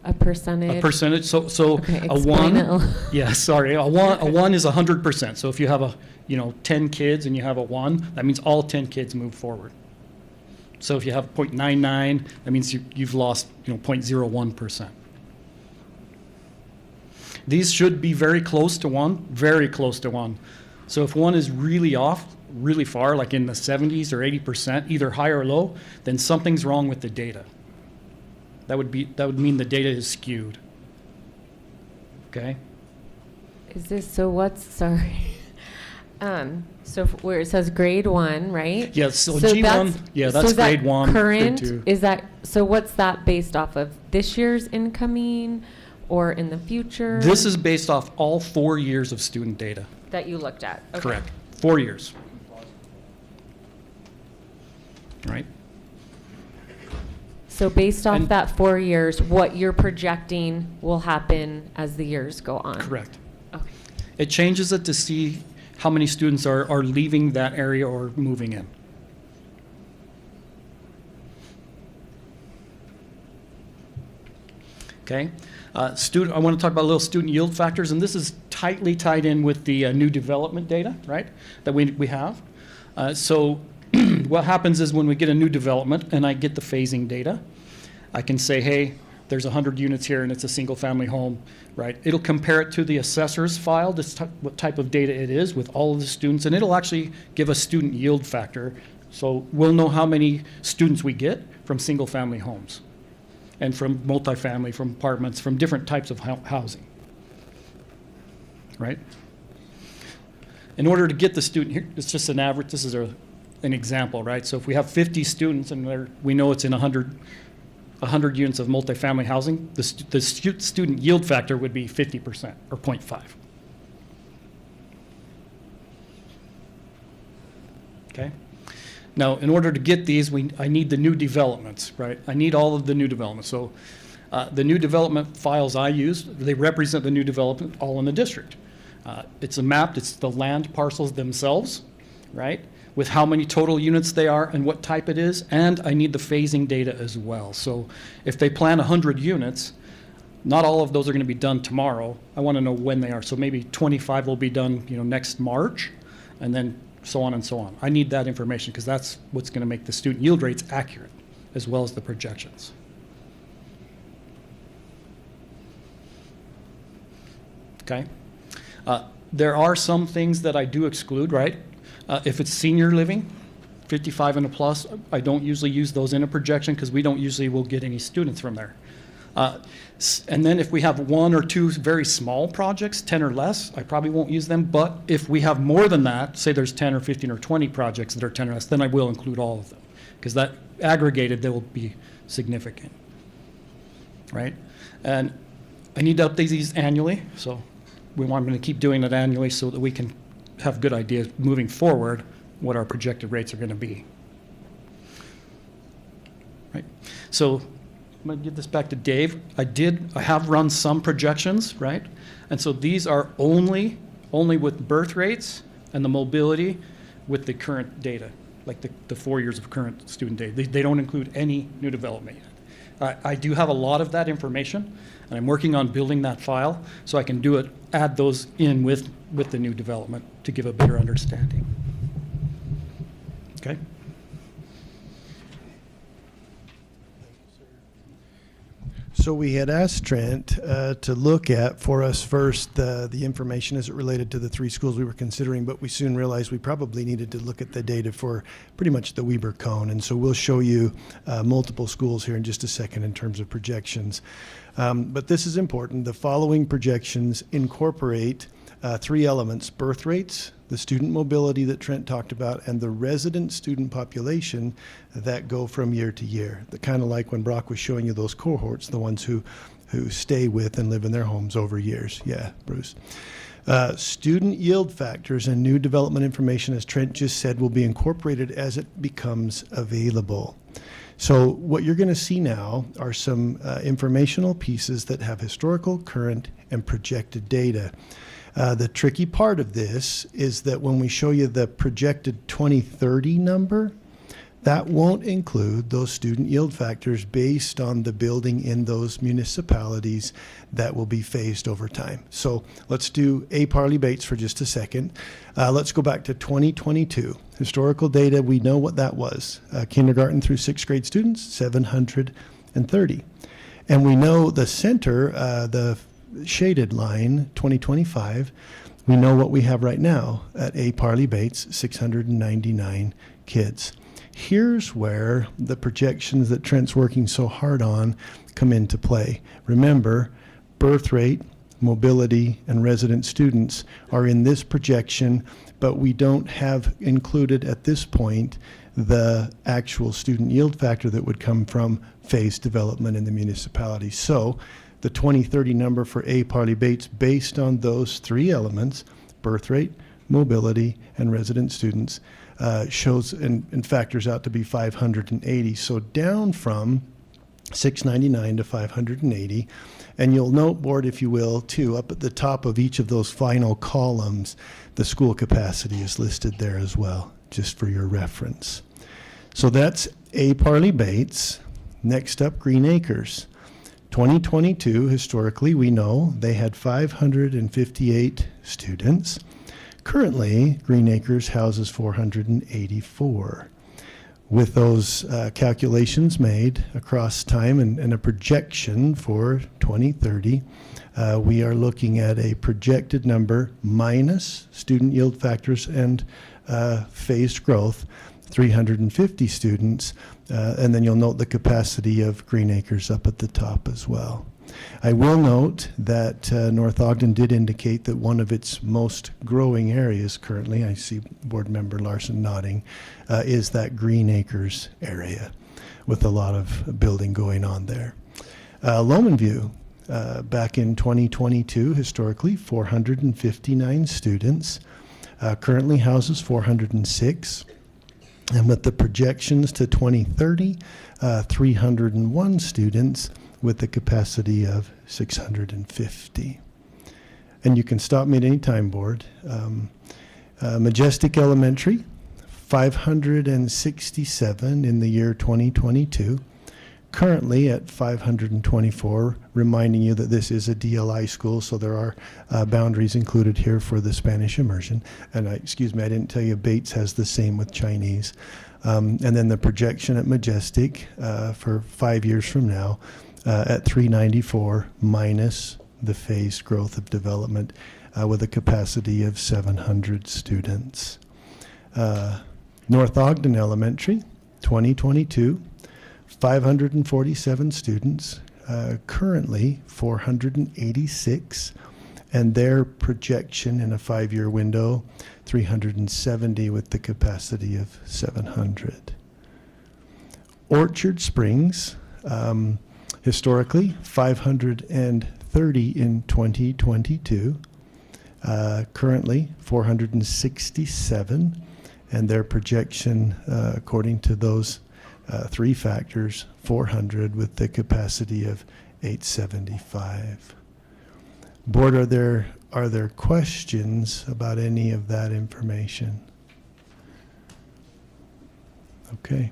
A percentage. A percentage. So Okay, a explain one. it. Yeah, sorry. A one is 100%. So if you have 10 kids and you have a 1, that means all 10 kids move forward. So if you have 0.99, that means you've lost 0.01%. These should be very close to 1, very close to 1. So if 1 is really off, really far, like in the 70s or 80%, either high or low, then something's wrong with the data. That would mean the data is skewed. Okay? Is this, so what's, sorry. Where it says grade 1, right? Yeah, so G1, that's grade 1, current, grade 2. is that, so what's that based off of? This year's incoming or in the future? This is based off all 4 years of student data. That you looked at? Okay. Correct. 4 years. Right? So based off that 4 years, what you're projecting will happen as the years go on? Correct. Okay. It changes it to see how many students are leaving that area or moving in. Okay. I want to talk about a little student yield factors, and this is tightly tied in with the new development data, right, that we have. So what happens is when we get a new development and I get the phasing data, I can say, hey, there's 100 units here and it's a single family home, right? It'll compare it to the assessor's file, what type of data it is with all of the students, and it'll actually give a student yield factor. So we'll know how many students we get from single family homes and from multifamily, from apartments, from different types of housing, right? In order to get the student here, it's just an average, this is an example, right? So if we have 50 students and we know it's in 100 units of multifamily housing, the student yield factor would be 50% or 0.5. Okay? Now, in order to get these, I need the new developments, right? I need all of the new developments. So the new development files I use, they represent the new development all in the district. It's a map, it's the land parcels themselves, right? With how many total units they are and what type it is, and I need the phasing data as well. So if they plan 100 units, not all of those are going to be done tomorrow. I want to know when they are. So maybe 25 will be done, next March, and then so on and so on. I need that information because that's what's going to make the student yield rates accurate, as well as the projections. Okay. There are some things that I do exclude, right? If it's senior living, 55 and a plus, I don't usually use those in a projection because we don't usually will get any students from there. And then if we have 1 or 2 very small projects, 10 or less, I probably won't use them. But if we have more than that, say there's 10 or 15 or 20 projects that are 10 or less, then I will include all of them because that aggregated, they will be significant, right? And I need to update these annually, so I'm going to keep doing that annually so that we can have good ideas moving forward what our projected rates are going to be. Right. So I'm going to give this back to Dave. I have run some projections, right? And so these are only with birth rates and the mobility with the current data, like the 4 years of current student data. They don't include any new development yet. I do have a lot of that information, and I'm working on building that file so I can add those in with the new development to give a better understanding. Okay? So we had asked Trent to look at for us first the information as it related to the 3 schools we were considering, but we soon realized we probably needed to look at the data for pretty much the Weber Cone. And so we'll show you multiple schools here in just a second in terms of projections. But this is important. The following projections incorporate 3 elements: birth rates, the student mobility that Trent talked about, and the resident student population that go from year to year. Kind of like when Brock was showing you those cohorts, the ones who stay with and live in their homes over years. Yeah, Bruce. Student yield factors and new development information, as Trent just said, will be incorporated as it becomes available. So what you're going to see now are some informational pieces that have historical, current, and projected data. The tricky part of this is that when we show you the projected 2030 number, that won't include those student yield factors based on the building in those municipalities that will be phased over time. So let's do A. Parley Bates for just a second. Let's go back to 2022. Historical data, we know what that was. Kindergarten through 6th grade students, 730. And we know the center, the shaded line, 2025, we know what we have right now at A. Parley Bates, 699 kids. Here's where the projections that Trent's working so hard on come into play. Remember, birth rate, mobility, and resident students are in this projection, but we don't have included at this point the actual student yield factor that would come from phased development in the municipality. So the 2030 number for A. Parley Bates, based on those three elements, birth rate, mobility, and resident students, shows and factors out to be 580. So down from 699 to 580. And you'll note, board, if you will, too, up at the top of each of those final columns, the school capacity is listed there as well, just for your reference. So that's A. Parley Bates. Next up, Green Acres. 2022, historically, we know they had 558 students. Currently, Green Acres houses 484. With those calculations made across time and a projection for 2030, we are looking at a projected number minus student yield factors and phased growth, 350 students, and then you'll note the capacity of Green Acres up at the top as well. I will note that North Ogden did indicate that one of its most growing areas currently, I see Board Member Larson nodding, is that Green Acres area with a lot of building going on there. Lomond View, back in 2022, historically, 459 students, currently houses 406. And with the projections to 2030, 301 students with the capacity of 650. And you can stop me at any time, board. Majestic Elementary, 567 in the year 2022. Currently at 524, reminding you that this is a DLI school, so there are boundaries included here for the Spanish immersion. And excuse me, I didn't tell you Bates has the same with Chinese. And then the projection at Majestic for 5 years from now at 394 minus the phased growth of development with a capacity of 700 students. North Ogden Elementary, 2022. 547 students, currently 486, and their projection in a 5-year window, 370 with the capacity of 700. Orchard Springs, historically 530 in 2022, currently 467, and their projection, according to those three factors, 400 with the capacity of 875. Board, are there questions about any of that information? Okay.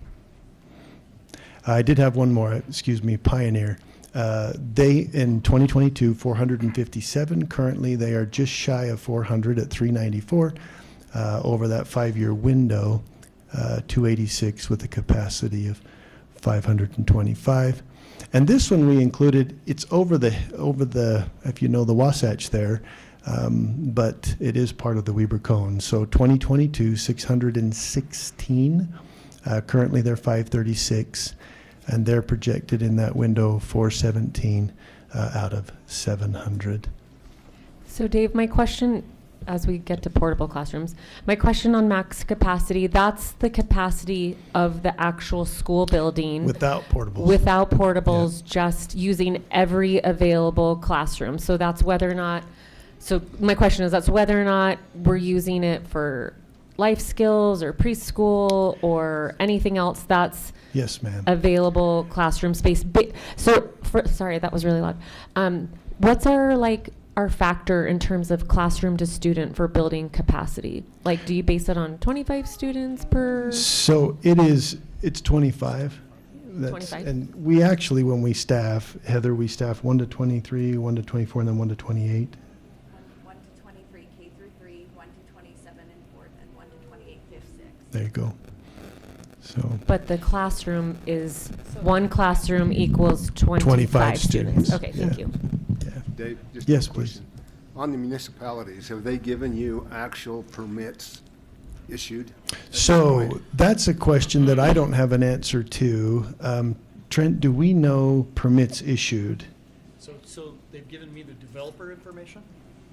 I did have one more, excuse me, Pioneer. They, in 2022, 457. Currently, they are just shy of 400 at 394 over that 5-year window. 286 with a capacity of 525. And this one we included, it's over the, if you know the Wasatch there, but it is part of the Weber Cone. So 2022, 616. Currently they're 536, and they're projected in that window 417 out of 700. So Dave, my question as we get to portable classrooms. My question on max capacity, that's the capacity of the actual school building. Without portables. Without portables, just using every available classroom. So that's whether or not, so my question is, that's whether or not we're using it for life skills or preschool or anything else that's Yes, ma'am. available classroom space. Sorry, that was really loud. What's our factor in terms of classroom to student for building capacity? Like, do you base it on 25 students per? So it's 25. 25. And we actually, when we staff, Heather, we staff 1 to 23, 1 to 24, and then 1 to 28. 1 to 23, K through 3, 1 to 27 and 4th, and 1 to 28, 5th, 6th. There you go. So. But the classroom is, one classroom equals 25 students. Okay, thank you. Dave, just Yes, a question. On the municipalities, have they given you actual permits issued? So that's a question that I don't have an answer to. Trent, do we know permits issued? So they've given me the developer information,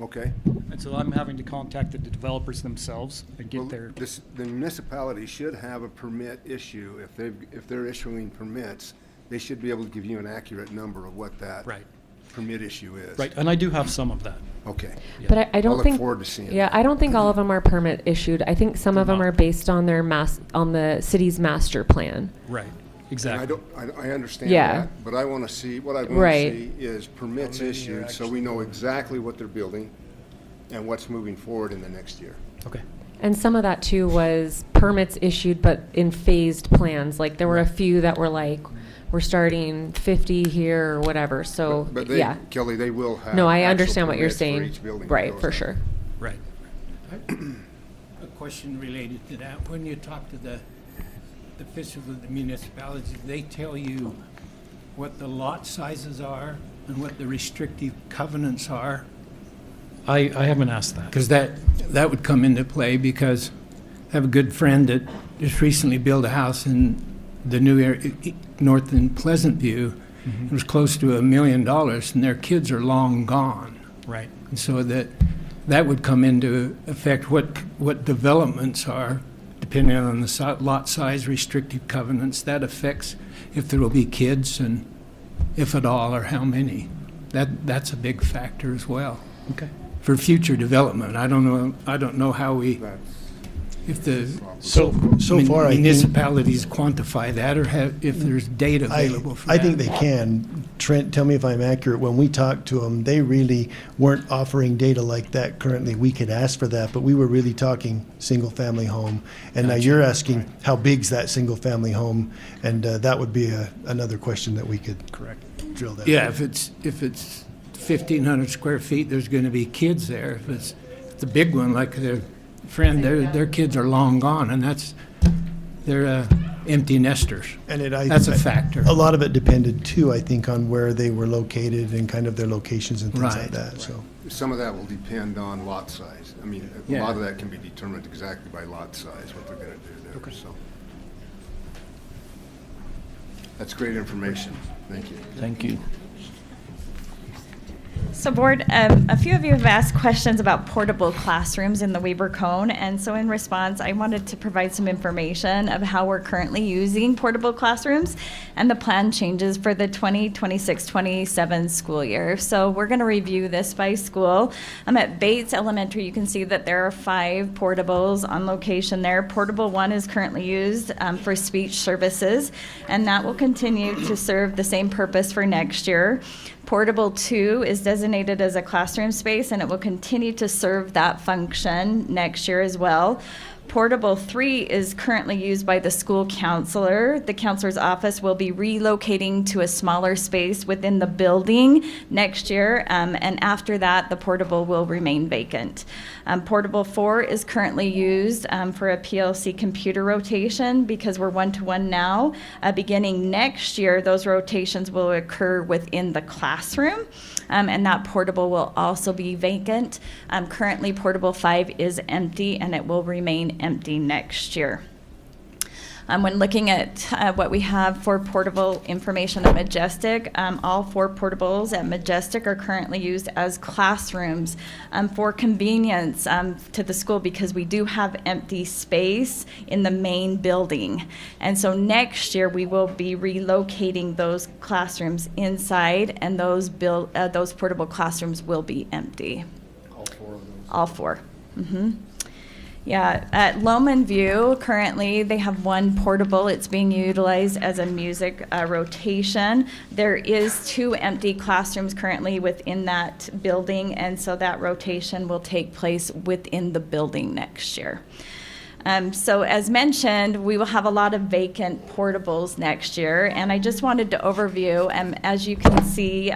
Okay. and so I'm having to contact the developers themselves and Well, get their. the municipality should have a permit issue. If they're issuing permits, they should be able to give you an accurate number of what that Right. permit issue is. Right, and I do have some of that. Okay. But I don't I'll think. look forward to seeing it. Yeah, I don't think all of them are permit issued. I think some of them not. are based on their on the city's master plan. Right, And exactly. I understand Yeah. that, but I want to see, what I want Right. to see is permits issued, so we know exactly what they're building and what's moving forward in the next year. Okay. And some of that too was permits issued, but in phased plans. Like there were a few that were like, we're starting 50 here or whatever. So But they, yeah. Kelly, they will have. No, I actual understand what you're permits for saying. each building that Right, goes for up. sure. Right. A question related to that. When you talk to the officials of the municipalities, they tell you what the lot sizes are and what the restrictive covenants are? I haven't asked that. Because that would come into play, because I have a good friend that just recently built a house in the new area, north in Pleasant View. It was close to $1 million, and their kids are long gone. Right. And so that would come into effect, what developments are, depending on the lot size, restrictive covenants. That affects if there will be kids, and if at all, or how many. That's a big factor as well. Okay. For future development, I don't know how we, if the So far, I think. municipalities quantify that, or if there's data available for I that. think they can. Trent, tell me if I'm accurate. When we talked to them, they really weren't offering data like that currently. We could ask for that, but we were really talking single-family home. And now you're asking, how big's that single-family home? And that would be another question that we could drill down. Yeah, if it's 1,500 square feet, there's going to be kids there. If it's the big one, like their friend, their kids are long gone, and they're empty nesters. And that's a factor. A lot of it depended too, I think, on where they were located and kind of their locations and things like Right. that. So Some of that will depend on lot size. I mean, a Yeah. lot of that can be determined exactly by lot size, what they're going to do there, so. That's great information. Thank you. Thank you. So board, a few of you have asked questions about portable classrooms in the Weber Cone, and so in response, I wanted to provide some information of how we're currently using portable classrooms and the plan changes for the 2026-27 school year. So we're going to review this by school. At Bates Elementary, you can see that there are 5 portables on location there. Portable 1 is currently used for speech services, and that will continue to serve the same purpose for next year. Portable 2 is designated as a classroom space, and it will continue to serve that function next year as well. Portable 3 is currently used by the school counselor. The counselor's office will be relocating to a smaller space within the building next year, and after that, the portable will remain vacant. Portable 4 is currently used for a PLC computer rotation because we're one-to-one now. Beginning next year, those rotations will occur within the classroom, and that portable will also be vacant. Currently, Portable 5 is empty, and it will remain empty next year. When looking at what we have for portable information at Majestic, all 4 portables at Majestic are currently used as classrooms for convenience to the school, because we do have empty space in the main building. And so next year we will be relocating those classrooms inside, and those portable classrooms will be empty. All 4 of those? All 4. Mm-hmm. Yeah, at Loman View, currently they have 1 portable. It's being utilized as a music rotation. There is 2 empty classrooms currently within that building, and so that rotation will take place within the building next year. So as mentioned, we will have a lot of vacant portables next year, and I just wanted to overview, as you can see,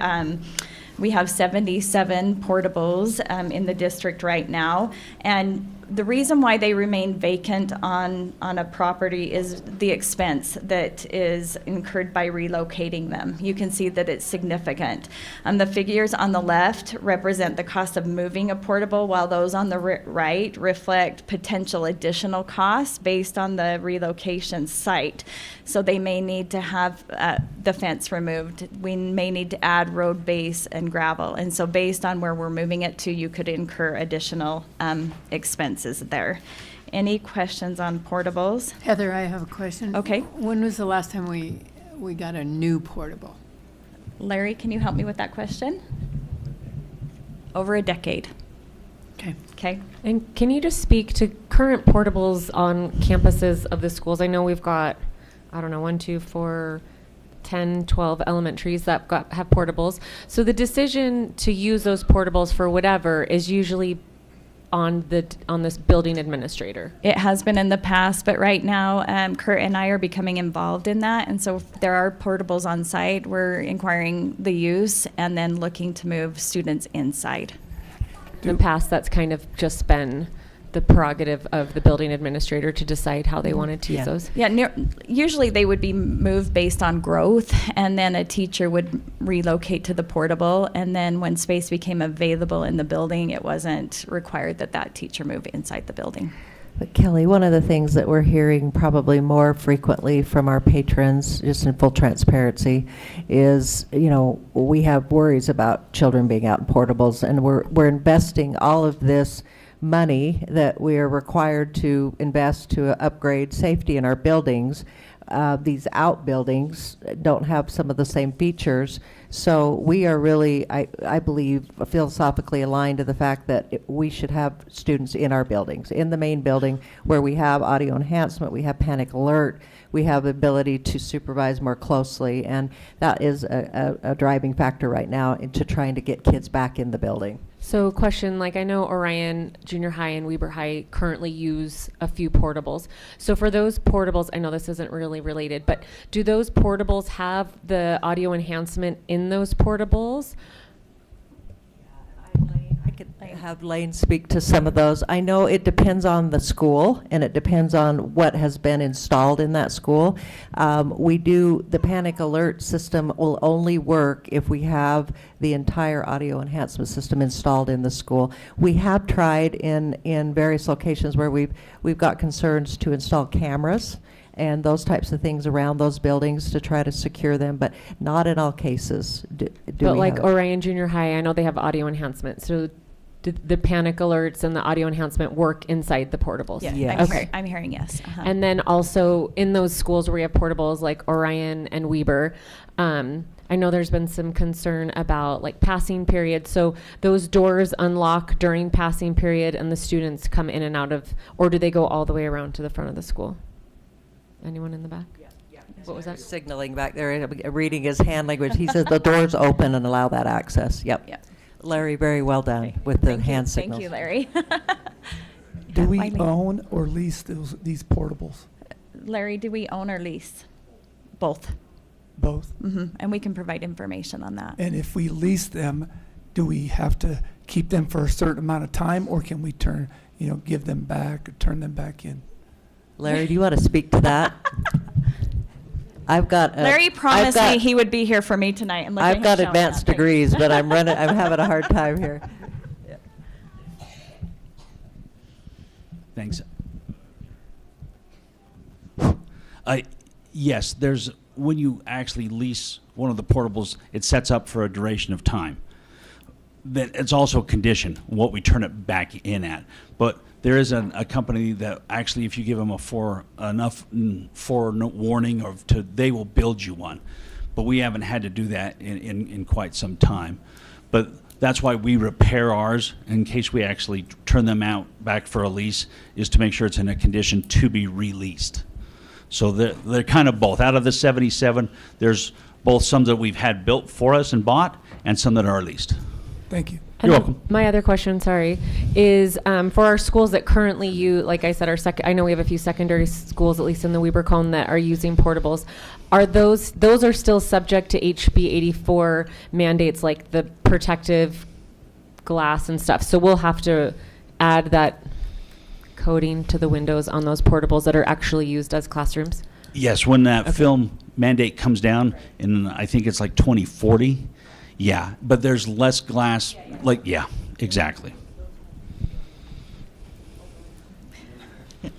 we have 77 portables in the district right now, and the reason why they remain vacant on a property is the expense that is incurred by relocating them. You can see that it's significant. The figures on the left represent the cost of moving a portable, while those on the right reflect potential additional costs based on the relocation site. So they may need to have the fence removed. We may need to add road base and gravel. And so based on where we're moving it to, you could incur additional expenses there. Any questions on portables? Heather, I have a question. Okay. When was the last time we got a new portable? Larry, can you help me with that question? Over a decade. Okay. Okay. And can you just speak to current portables on campuses of the schools? I know we've got, 1, 2, 4, 10, 12 elementaries that have portables. So the decision to use those portables for whatever is usually on this building administrator. It has been in the past, but right now, Kurt and I are becoming involved in that. And so if there are portables on site, we're inquiring the use and then looking to move students inside. In the past, that's kind of just been the prerogative of the building administrator to decide how they wanted to use those. Yeah, usually they would be moved based on growth, and then a teacher would relocate to the portable, and then when space became available in the building, it wasn't required that that teacher move inside the building. But Kelly, one of the things that we're hearing probably more frequently from our patrons, just in full transparency, is, we have worries about children being out in portables, and we're investing all of this money that we are required to invest to upgrade safety in our buildings. These outbuildings don't have some of the same features. So we are really, I believe, philosophically aligned to the fact that we should have students in our buildings, in the main building where we have audio enhancement, we have panic alert, we have ability to supervise more closely, and that is a driving factor right now into trying to get kids back in the building. So question, I know Orion Junior High and Weber High currently use a few portables. So for those portables, I know this isn't really related, but do those portables have the audio enhancement in those portables? I could have Lane speak to some of those. I know it depends on the school, and it depends on what has been installed in that school. The panic alert system will only work if we have the entire audio enhancement system installed in the school. We have tried in various locations where we've got concerns to install cameras and those types of things around those buildings to try to secure them, but not in all cases. But Orion Junior High, I know they have audio enhancement. So the panic alerts and the audio enhancement work inside the portables? Yeah, yes. I'm hearing yes. Uh-huh. And then also in those schools where we have portables like Orion and Weber, I know there's been some concern about passing period. So those doors unlock during passing period and the students come in and out of, or do they go all the way around to the front of the school? Anyone in the back? Yeah. What was that? Signaling back there, reading his hand language. He says the doors open and allow that access. Yep. Larry, very well done with the hand signals. Thank you, Larry. Do we own or lease these portables? Larry, do we own or lease? Both. Both? Mm-hmm. And we can provide information on that. And if we lease them, do we have to keep them for a certain amount of time, or can we give them back or turn them back in? Larry, do you want to speak to that? Larry promised me he would be here for me tonight. And I've got advanced degrees, but I'm having a hard time here. Yeah. Thanks. Yes, when you actually lease one of the portables, it sets up for a duration of time. That it's also a condition what we turn it back in at. But there is a company that actually, if you give them enough forewarning, they will build you one. But we haven't had to do that in quite some time. But that's why we repair ours in case we actually turn them back for a lease, is to make sure it's in a condition to be released. So they're kind of both. Out of the 77, there's both some that we've had built for us and bought, and some that are leased. Thank you. And You're then welcome. My other question, sorry, is for our schools that currently like I said, I know we have a few secondary schools, at least in the Weber Cone, that are using portables. Are those are still subject to HB 84 mandates, like the protective glass and stuff? So we'll have to add that coating to the windows on those portables that are actually used as classrooms? Yes, when that film mandate comes down, and I think it's like 2040, yeah, but there's less glass, yeah, exactly. Yeah.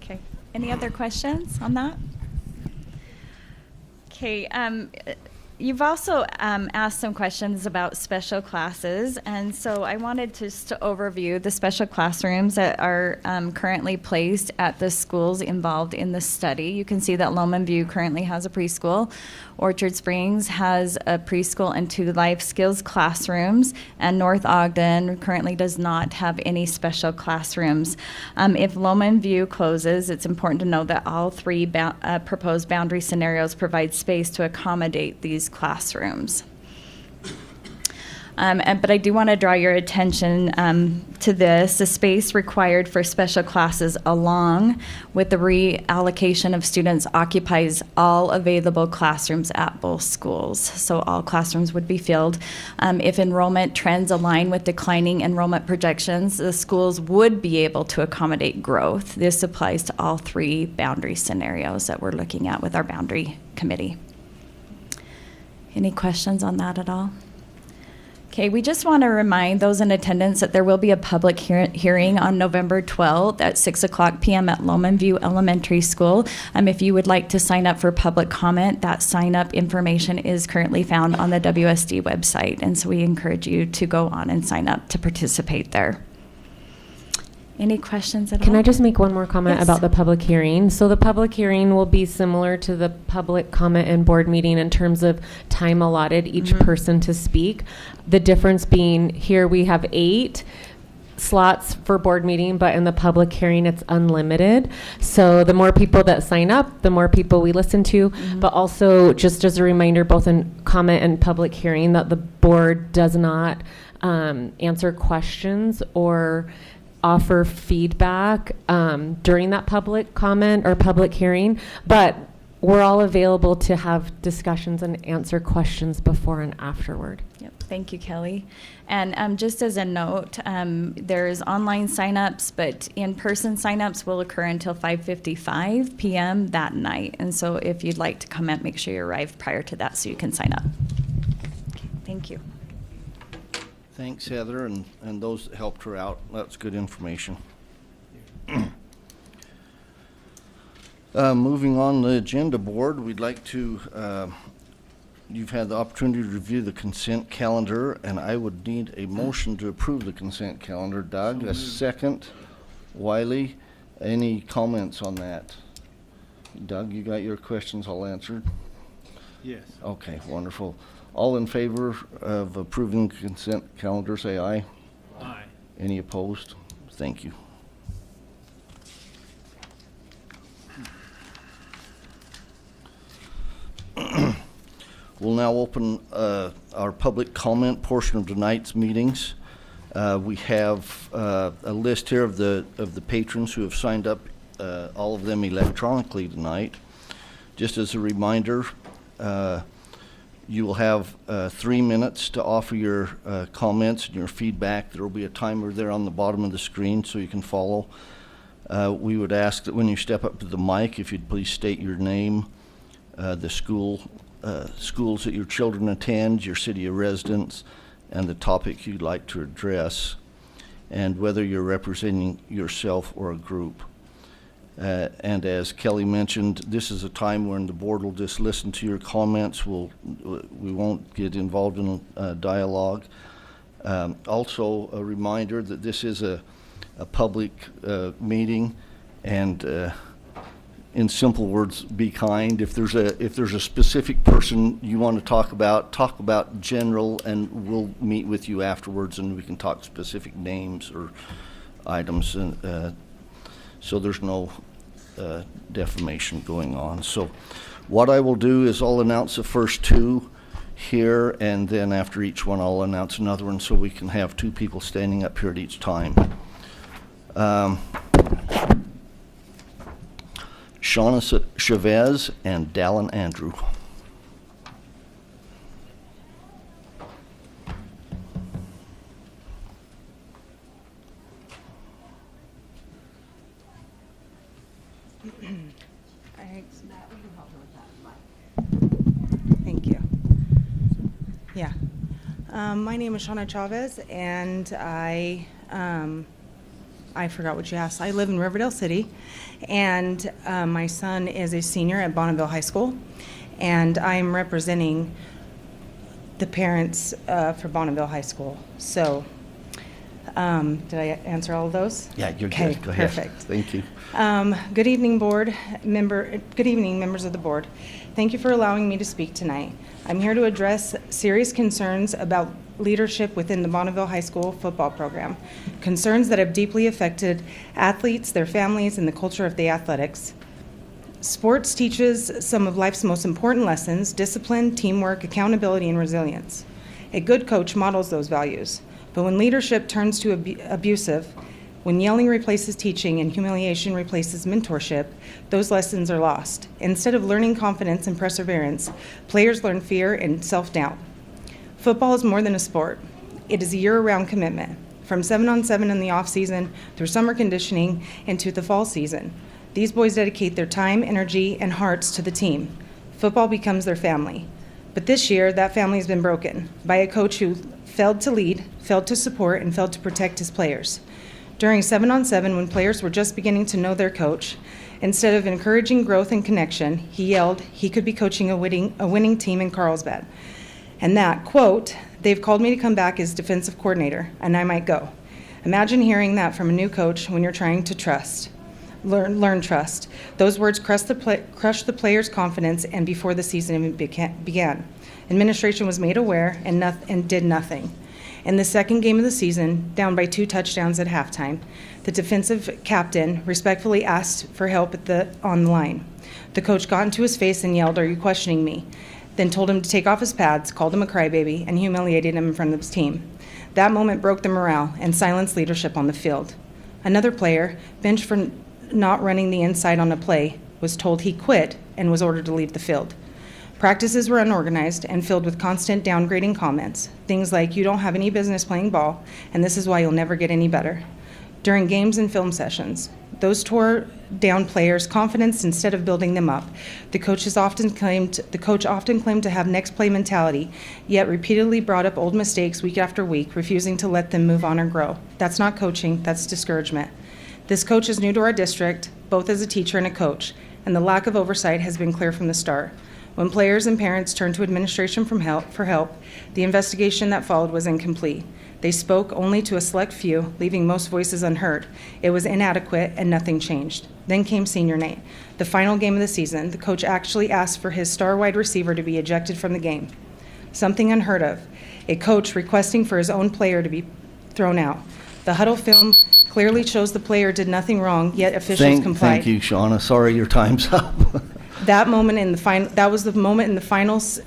Okay. Any other questions on that? Okay. You've also asked some questions about special classes, and so I wanted just to overview the special classrooms that are currently placed at the schools involved in the study. You can see that Lomond View currently has a preschool. Orchard Springs has a preschool and 2 life skills classrooms, and North Ogden currently does not have any special classrooms. If Lomond View closes, it's important to know that all 3 proposed boundary scenarios provide space to accommodate these classrooms. But I do want to draw your attention to this. The space required for special classes, along with the reallocation of students, occupies all available classrooms at both schools. So all classrooms would be filled. If enrollment trends align with declining enrollment projections, the schools would be able to accommodate growth. This applies to all 3 boundary scenarios that we're looking at with our boundary committee. Any questions on that at all? Okay, we just want to remind those in attendance that there will be a public hearing on November 12th at 6:00 p.m. at Lomond View Elementary School. If you would like to sign up for public comment, that sign-up information is currently found on the WSD website, and so we encourage you to go on and sign up to participate there. Any questions at all? Can I just make one more comment Yes. about the public hearing? So the public hearing will be similar to the public comment and board meeting in terms of time allotted each person to speak. The difference being here we have 8 slots for board meeting, but in the public hearing it's unlimited. So the more people that sign up, the more people we listen to. But also, just as a reminder, both in comment and public hearing, that the board does not answer questions or offer feedback during that public comment or public hearing, but we're all available to have discussions and answer questions before and afterward. Yep. Thank you, Kelly. And just as a note, there's online signups, but in-person signups will occur until 5:55 p.m. that night. And so if you'd like to comment, make sure you arrive prior to that so you can sign up. Okay, thank you. Thanks, Heather, and those that helped her out. That's good information. Moving on the agenda board, we'd like to, you've had the opportunity to review the consent calendar, and I would need a motion to approve the consent calendar. Doug, a second. Wiley, any comments on that? Doug, you got your questions all answered? Yes. Okay, wonderful. All in favor of approving consent calendar, say aye. Aye. Any opposed? Thank you. We'll now open our public comment portion of tonight's meetings. We have a list here of the patrons who have signed up, all of them electronically tonight. Just as a reminder, you will have 3 minutes to offer your comments and your feedback. There will be a timer there on the bottom of the screen so you can follow. We would ask that when you step up to the mic, if you'd please state your name, the schools that your children attend, your city of residence, and the topic you'd like to address, and whether you're representing yourself or a group. And as Kelly mentioned, this is a time when the board will just listen to your comments. We won't get involved in a dialogue. Also, a reminder that this is a public meeting, and in simple words, be kind. If there's a specific person you want to talk about general, and we'll meet with you afterwards, and we can talk specific names or items, and so there's no defamation going on. So what I will do is I'll announce the first two here, and then after each one I'll announce another one, so we can have two people standing up here at each time. Shauna Chavez and Dallin Andrew. Thank you. Yeah. My name is Shauna Chavez, and I forgot what you asked. I live in Riverdale City, and my son is a senior at Bonneville High School, and I'm representing the parents for Bonneville High School. So, did I answer all of those? Yeah, you're okay, good. Go ahead. Perfect. Thank you. Good evening, Good evening, members of the board. Thank you for allowing me to speak tonight. I'm here to address serious concerns about leadership within the Bonneville High School football program, concerns that have deeply affected athletes, their families, and the culture of the athletics. Sports teaches some of life's most important lessons: discipline, teamwork, accountability, and resilience. A good coach models those values, but when leadership turns to abusive, when yelling replaces teaching and humiliation replaces mentorship, those lessons are lost. Instead of learning confidence and perseverance, players learn fear and self-doubt. Football is more than a sport. It is a year-round commitment, from 7-on-7 in the off-season through summer conditioning into the fall season. These boys dedicate their time, energy, and hearts to the team. Football becomes their family. But this year, that family has been broken by a coach who failed to lead, failed to support, and failed to protect his players. During 7-on-7, when players were just beginning to know their coach, instead of encouraging growth and connection, he yelled he could be coaching a winning team in Carlsbad. And that, quote, "They've called me to come back as defensive coordinator, and I might go." Imagine hearing that from a new coach when you're trying to learn trust. Those words crushed the player's confidence, and before the season even began. Administration was made aware and did nothing. In the second game of the season, down by 2 touchdowns at halftime, the defensive captain respectfully asked for help on the line. The coach got into his face and yelled, "Are you questioning me?" Then told him to take off his pads, called him a crybaby, and humiliated him in front of his team. That moment broke the morale and silenced leadership on the field. Another player, benched for not running the inside on a play, was told he quit and was ordered to leave the field. Practices were unorganized and filled with constant downgrading comments, things like, "You don't have any business playing ball, and this is why you'll never get any better." During games and film sessions, those tore down players' confidence instead of building them up. The coach often claimed to have next play mentality, yet repeatedly brought up old mistakes week after week, refusing to let them move on or grow. That's not coaching, that's discouragement. This coach is new to our district, both as a teacher and a coach, and the lack of oversight has been clear from the start. When players and parents turned to administration for help, the investigation that followed was incomplete. They spoke only to a select few, leaving most voices unheard. It was inadequate, and nothing changed. Then came senior night, the final game of the season. The coach actually asked for his star wide receiver to be ejected from the game. Something unheard of. A coach requesting for his own player to be thrown out. The huddle film clearly shows the player did nothing wrong, yet officials complied. Thank you, Shauna. Sorry, your time's up. That was the moment in the finals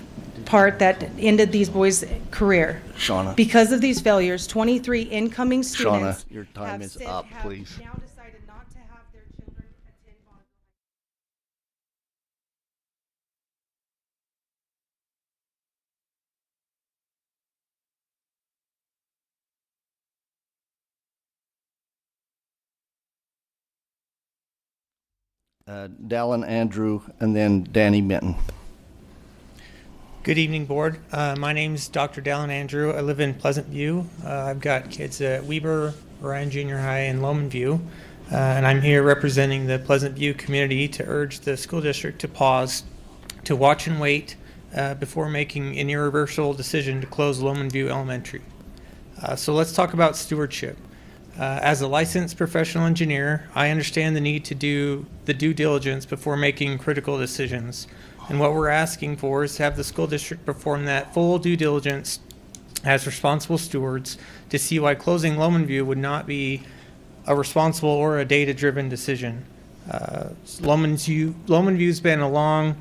part that ended these boys' career. Shauna. Because of these failures, 23 incoming students. Shauna, your time is up, please. Now decided not to have their children attend Bonneville. Dallin Andrew, and then Danny Minton. Good evening, board. My name's Dr. Dallin Andrew. I live in Pleasant View. I've got kids at Weber, Ryan Junior High, and Lowman View. and I'm here representing the Pleasant View community to urge the school district to pause, to watch and wait before making an irreversible decision to close Lowman View Elementary. So let's talk about stewardship. As a licensed professional engineer, I understand the need to do the due diligence before making critical decisions. And what we're asking for is to have the school district perform that full due diligence as responsible stewards to see why closing Lowman View would not be a responsible or a data-driven decision. Lowman View's been a long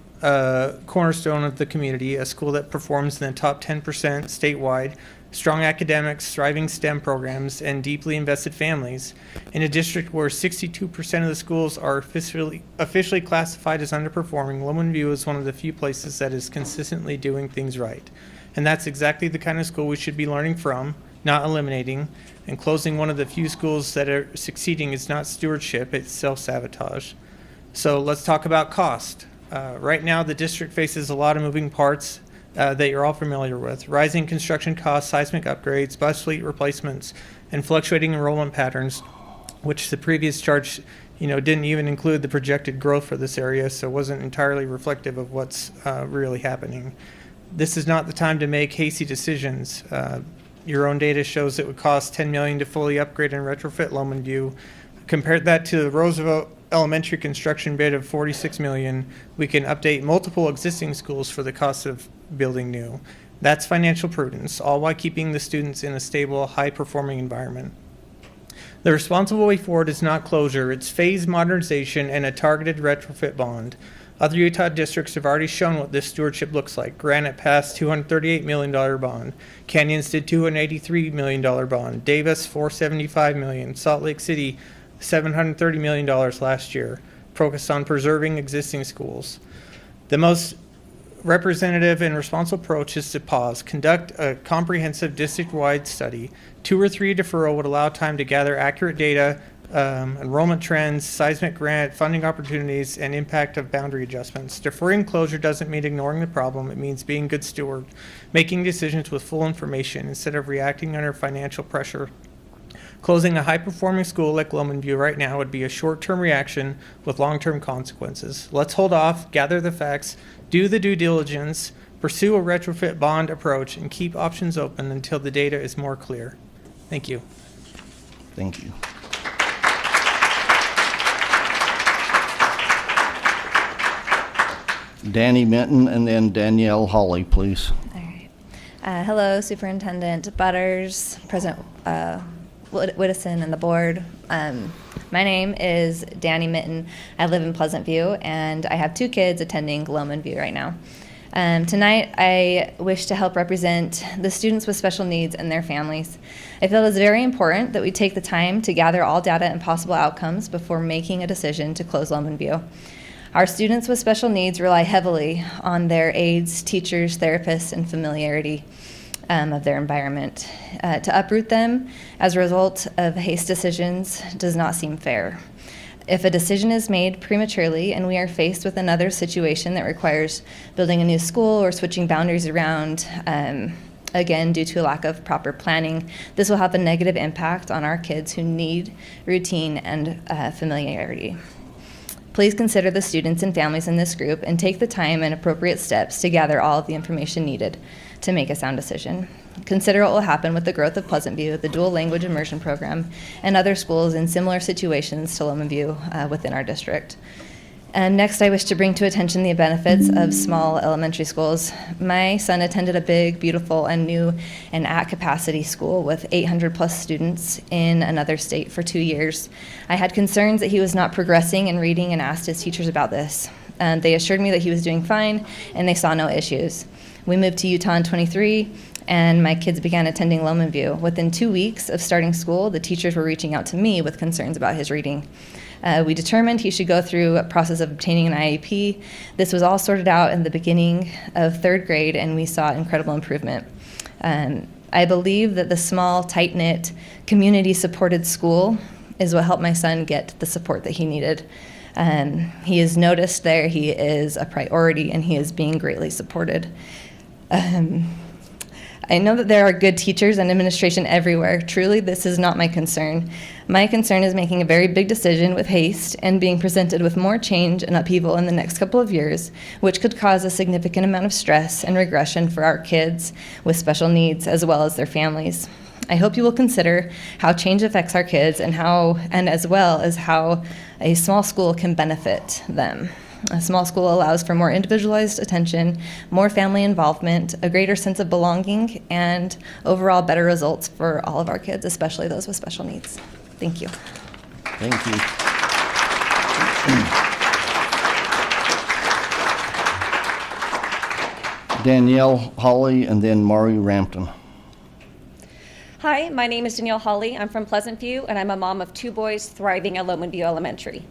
cornerstone of the community, a school that performs in the top 10% statewide, strong academics, thriving STEM programs, and deeply invested families. In a district where 62% of the schools are officially classified as underperforming, Lowman View is one of the few places that is consistently doing things right. And that's exactly the kind of school we should be learning from, not eliminating. And closing one of the few schools that are succeeding is not stewardship, it's self-sabotage. So let's talk about cost. Right now, the district faces a lot of moving parts that you're all familiar with. Rising construction costs, seismic upgrades, bus fleet replacements, and fluctuating enrollment patterns, which the previous chart didn't even include the projected growth for this area, so it wasn't entirely reflective of what's really happening. This is not the time to make hasty decisions. Your own data shows it would cost $10 million to fully upgrade and retrofit Lowman View. Compare that to the Roosevelt Elementary construction bid of $46 million. We can update multiple existing schools for the cost of building new. That's financial prudence, all while keeping the students in a stable, high-performing environment. The responsible way forward is not closure, it's phased modernization and a targeted retrofit bond. Other Utah districts have already shown what this stewardship looks like. Granite passed $238 million bond. Canyons did $283 million bond. Davis, $475 million. Salt Lake City, $730 million last year, focused on preserving existing schools. The most representative and responsible approach is to pause, conduct a comprehensive district-wide study. 2 or 3 deferral would allow time to gather accurate data, enrollment trends, seismic grant, funding opportunities, and impact of boundary adjustments. Deferring closure doesn't mean ignoring the problem. It means being good steward, making decisions with full information instead of reacting under financial pressure. Closing a high-performing school like Lowman View right now would be a short-term reaction with long-term consequences. Let's hold off, gather the facts, do the due diligence, pursue a retrofit bond approach, and keep options open until the data is more clear. Thank you. Thank you. Danny Minton and then Danielle Hawley, please. All right. Hello, Superintendent Butters, President Whittison, and the board. My name is Danny Minton. I live in Pleasant View, and I have 2 kids attending Lowman View right now. Tonight, I wish to help represent the students with special needs and their families. I feel it's very important that we take the time to gather all data and possible outcomes before making a decision to close Lowman View. Our students with special needs rely heavily on their aides, teachers, therapists, and familiarity of their environment. To uproot them as a result of hasty decisions does not seem fair. If a decision is made prematurely and we are faced with another situation that requires building a new school or switching boundaries around, again, due to a lack of proper planning, this will have a negative impact on our kids who need routine and familiarity. Please consider the students and families in this group and take the time and appropriate steps to gather all of the information needed to make a sound decision. Consider what will happen with the growth of Pleasant View, the dual language immersion program, and other schools in similar situations to Lowman View within our district. And next, I wish to bring to attention the benefits of small elementary schools. My son attended a big, beautiful, and new and at capacity school with 800 plus students in another state for 2 years. I had concerns that he was not progressing in reading and asked his teachers about this. They assured me that he was doing fine and they saw no issues. We moved to Utah in 23, and my kids began attending Lowman View. Within 2 weeks of starting school, the teachers were reaching out to me with concerns about his reading. We determined he should go through a process of obtaining an IEP. This was all sorted out in the beginning of 3rd grade, and we saw incredible improvement. I believe that the small, tight-knit, community-supported school is what helped my son get the support that he needed. He is noticed there, he is a priority, and he is being greatly supported. I know that there are good teachers and administration everywhere. Truly, this is not my concern. My concern is making a very big decision with haste and being presented with more change and upheaval in the next couple of years, which could cause a significant amount of stress and regression for our kids with special needs as well as their families. I hope you will consider how change affects our kids and as well as how a small school can benefit them. A small school allows for more individualized attention, more family involvement, a greater sense of belonging, and overall better results for all of our kids, especially those with special needs. Thank you. Thank you. Danielle Hawley and then Mari Rampton. Hi, my name is Danielle Hawley. I'm from Pleasant View, and I'm a mom of 2 boys thriving at Lowman View Elementary.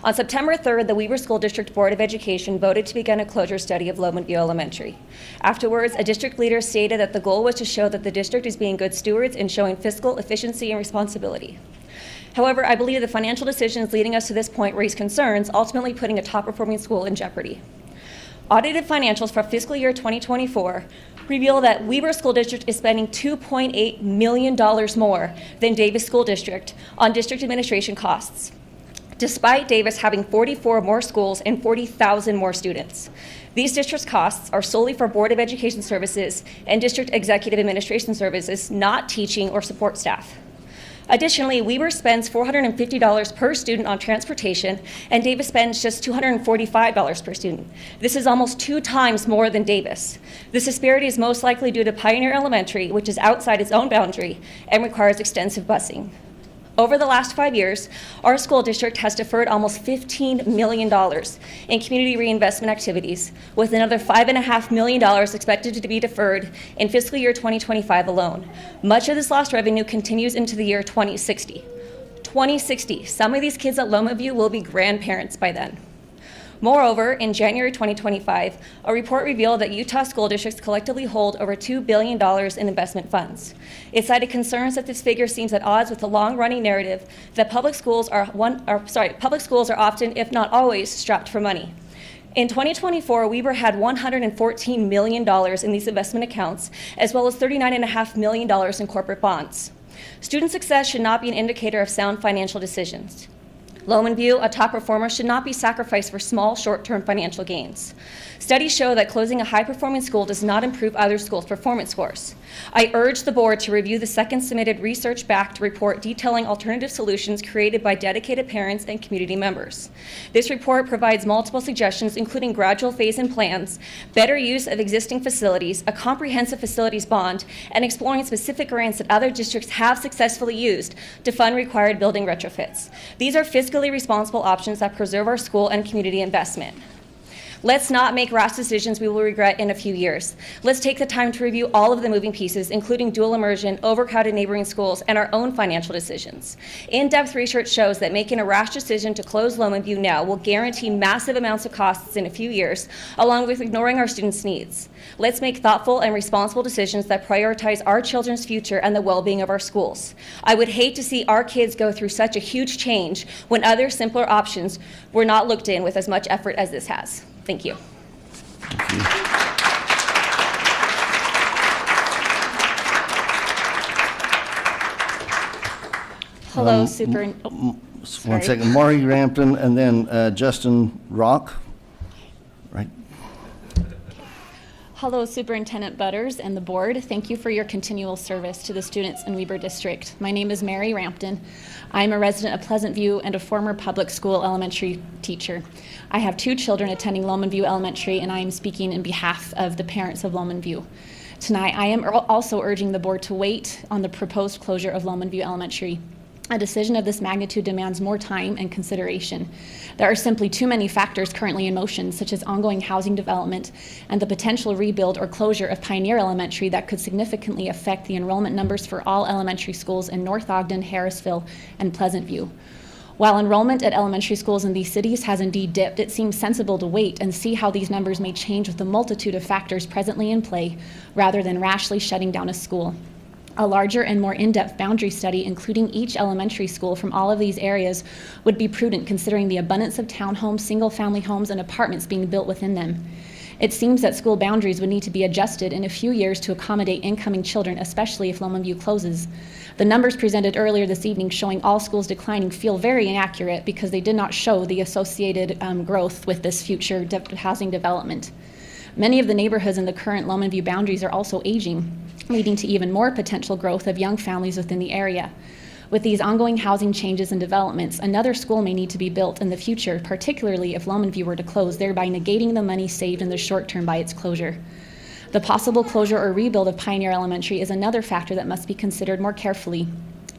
On September 3rd, the Weber School District Board of Education voted to begin a closure study of Lowman View Elementary. Afterwards, a district leader stated that the goal was to show that the district is being good stewards in showing fiscal efficiency and responsibility. However, I believe the financial decisions leading us to this point raise concerns, ultimately putting a top-performing school in jeopardy. Audited financials for fiscal year 2024 reveal that Weber School District is spending $2.8 million more than Davis School District on district administration costs, despite Davis having 44 more schools and 40,000 more students. These district costs are solely for Board of Education services and district executive administration services, not teaching or support staff. Additionally, Weber spends $450 per student on transportation, and Davis spends just $245 per student. This is almost 2 times more than Davis. This disparity is most likely due to Pioneer Elementary, which is outside its own boundary and requires extensive busing. Over the last 5 years, our school district has deferred almost $15 million in community reinvestment activities, with another $5.5 million expected to be deferred in fiscal year 2025 alone. Much of this lost revenue continues into the year 2060. 2060, some of these kids at Loma View will be grandparents by then. Moreover, in January 2025, a report revealed that Utah school districts collectively hold over $2 billion in investment funds. It cited concerns that this figure seems at odds with the long-running narrative that public schools are often, if not always, strapped for money. In 2024, Weber had $114 million in these investment accounts, as well as $39.5 million in corporate bonds. Student success should not be an indicator of sound financial decisions. Lowman View, a top performer, should not be sacrificed for small, short-term financial gains. Studies show that closing a high-performing school does not improve other schools' performance scores. I urge the board to review the second submitted research-backed report detailing alternative solutions created by dedicated parents and community members. This report provides multiple suggestions, including gradual phase-in plans, better use of existing facilities, a comprehensive facilities bond, and exploring specific grants that other districts have successfully used to fund required building retrofits. These are fiscally responsible options that preserve our school and community investment. Let's not make rash decisions we will regret in a few years. Let's take the time to review all of the moving pieces, including dual immersion, overcrowded neighboring schools, and our own financial decisions. In-depth research shows that making a rash decision to close Lowman View now will guarantee massive amounts of costs in a few years, along with ignoring our students' needs. Let's make thoughtful and responsible decisions that prioritize our children's future and the well-being of our schools. I would hate to see our kids go through such a huge change when other simpler options were not looked in with as much effort as this has. Thank you. Hello, One second, Mari Rampton and then Justin Rock. Right. Hello, Superintendent Butters and the board. Thank you for your continual service to the students in Weber District. My name is Mary Rampton. I'm a resident of Pleasant View and a former public school elementary teacher. I have 2 children attending Lowman View Elementary, and I am speaking in behalf of the parents of Lowman View. Tonight, I am also urging the board to wait on the proposed closure of Lowman View Elementary. A decision of this magnitude demands more time and consideration. There are simply too many factors currently in motion, such as ongoing housing development and the potential rebuild or closure of Pioneer Elementary that could significantly affect the enrollment numbers for all elementary schools in North Ogden, Harrisville, and Pleasant View. While enrollment at elementary schools in these cities has indeed dipped, it seems sensible to wait and see how these numbers may change with the multitude of factors presently in play, rather than rashly shutting down a school. A larger and more in-depth boundary study, including each elementary school from all of these areas, would be prudent considering the abundance of townhomes, single-family homes, and apartments being built within them. It seems that school boundaries would need to be adjusted in a few years to accommodate incoming children, especially if Lomond View closes. The numbers presented earlier this evening showing all schools declining feel very inaccurate because they did not show the associated growth with this future housing development. Many of the neighborhoods in the current Lomond View boundaries are also aging, leading to even more potential growth of young families within the area. With these ongoing housing changes and developments, another school may need to be built in the future, particularly if Lomond View were to close, thereby negating the money saved in the short term by its closure. The possible closure or rebuild of Pioneer Elementary is another factor that must be considered more carefully.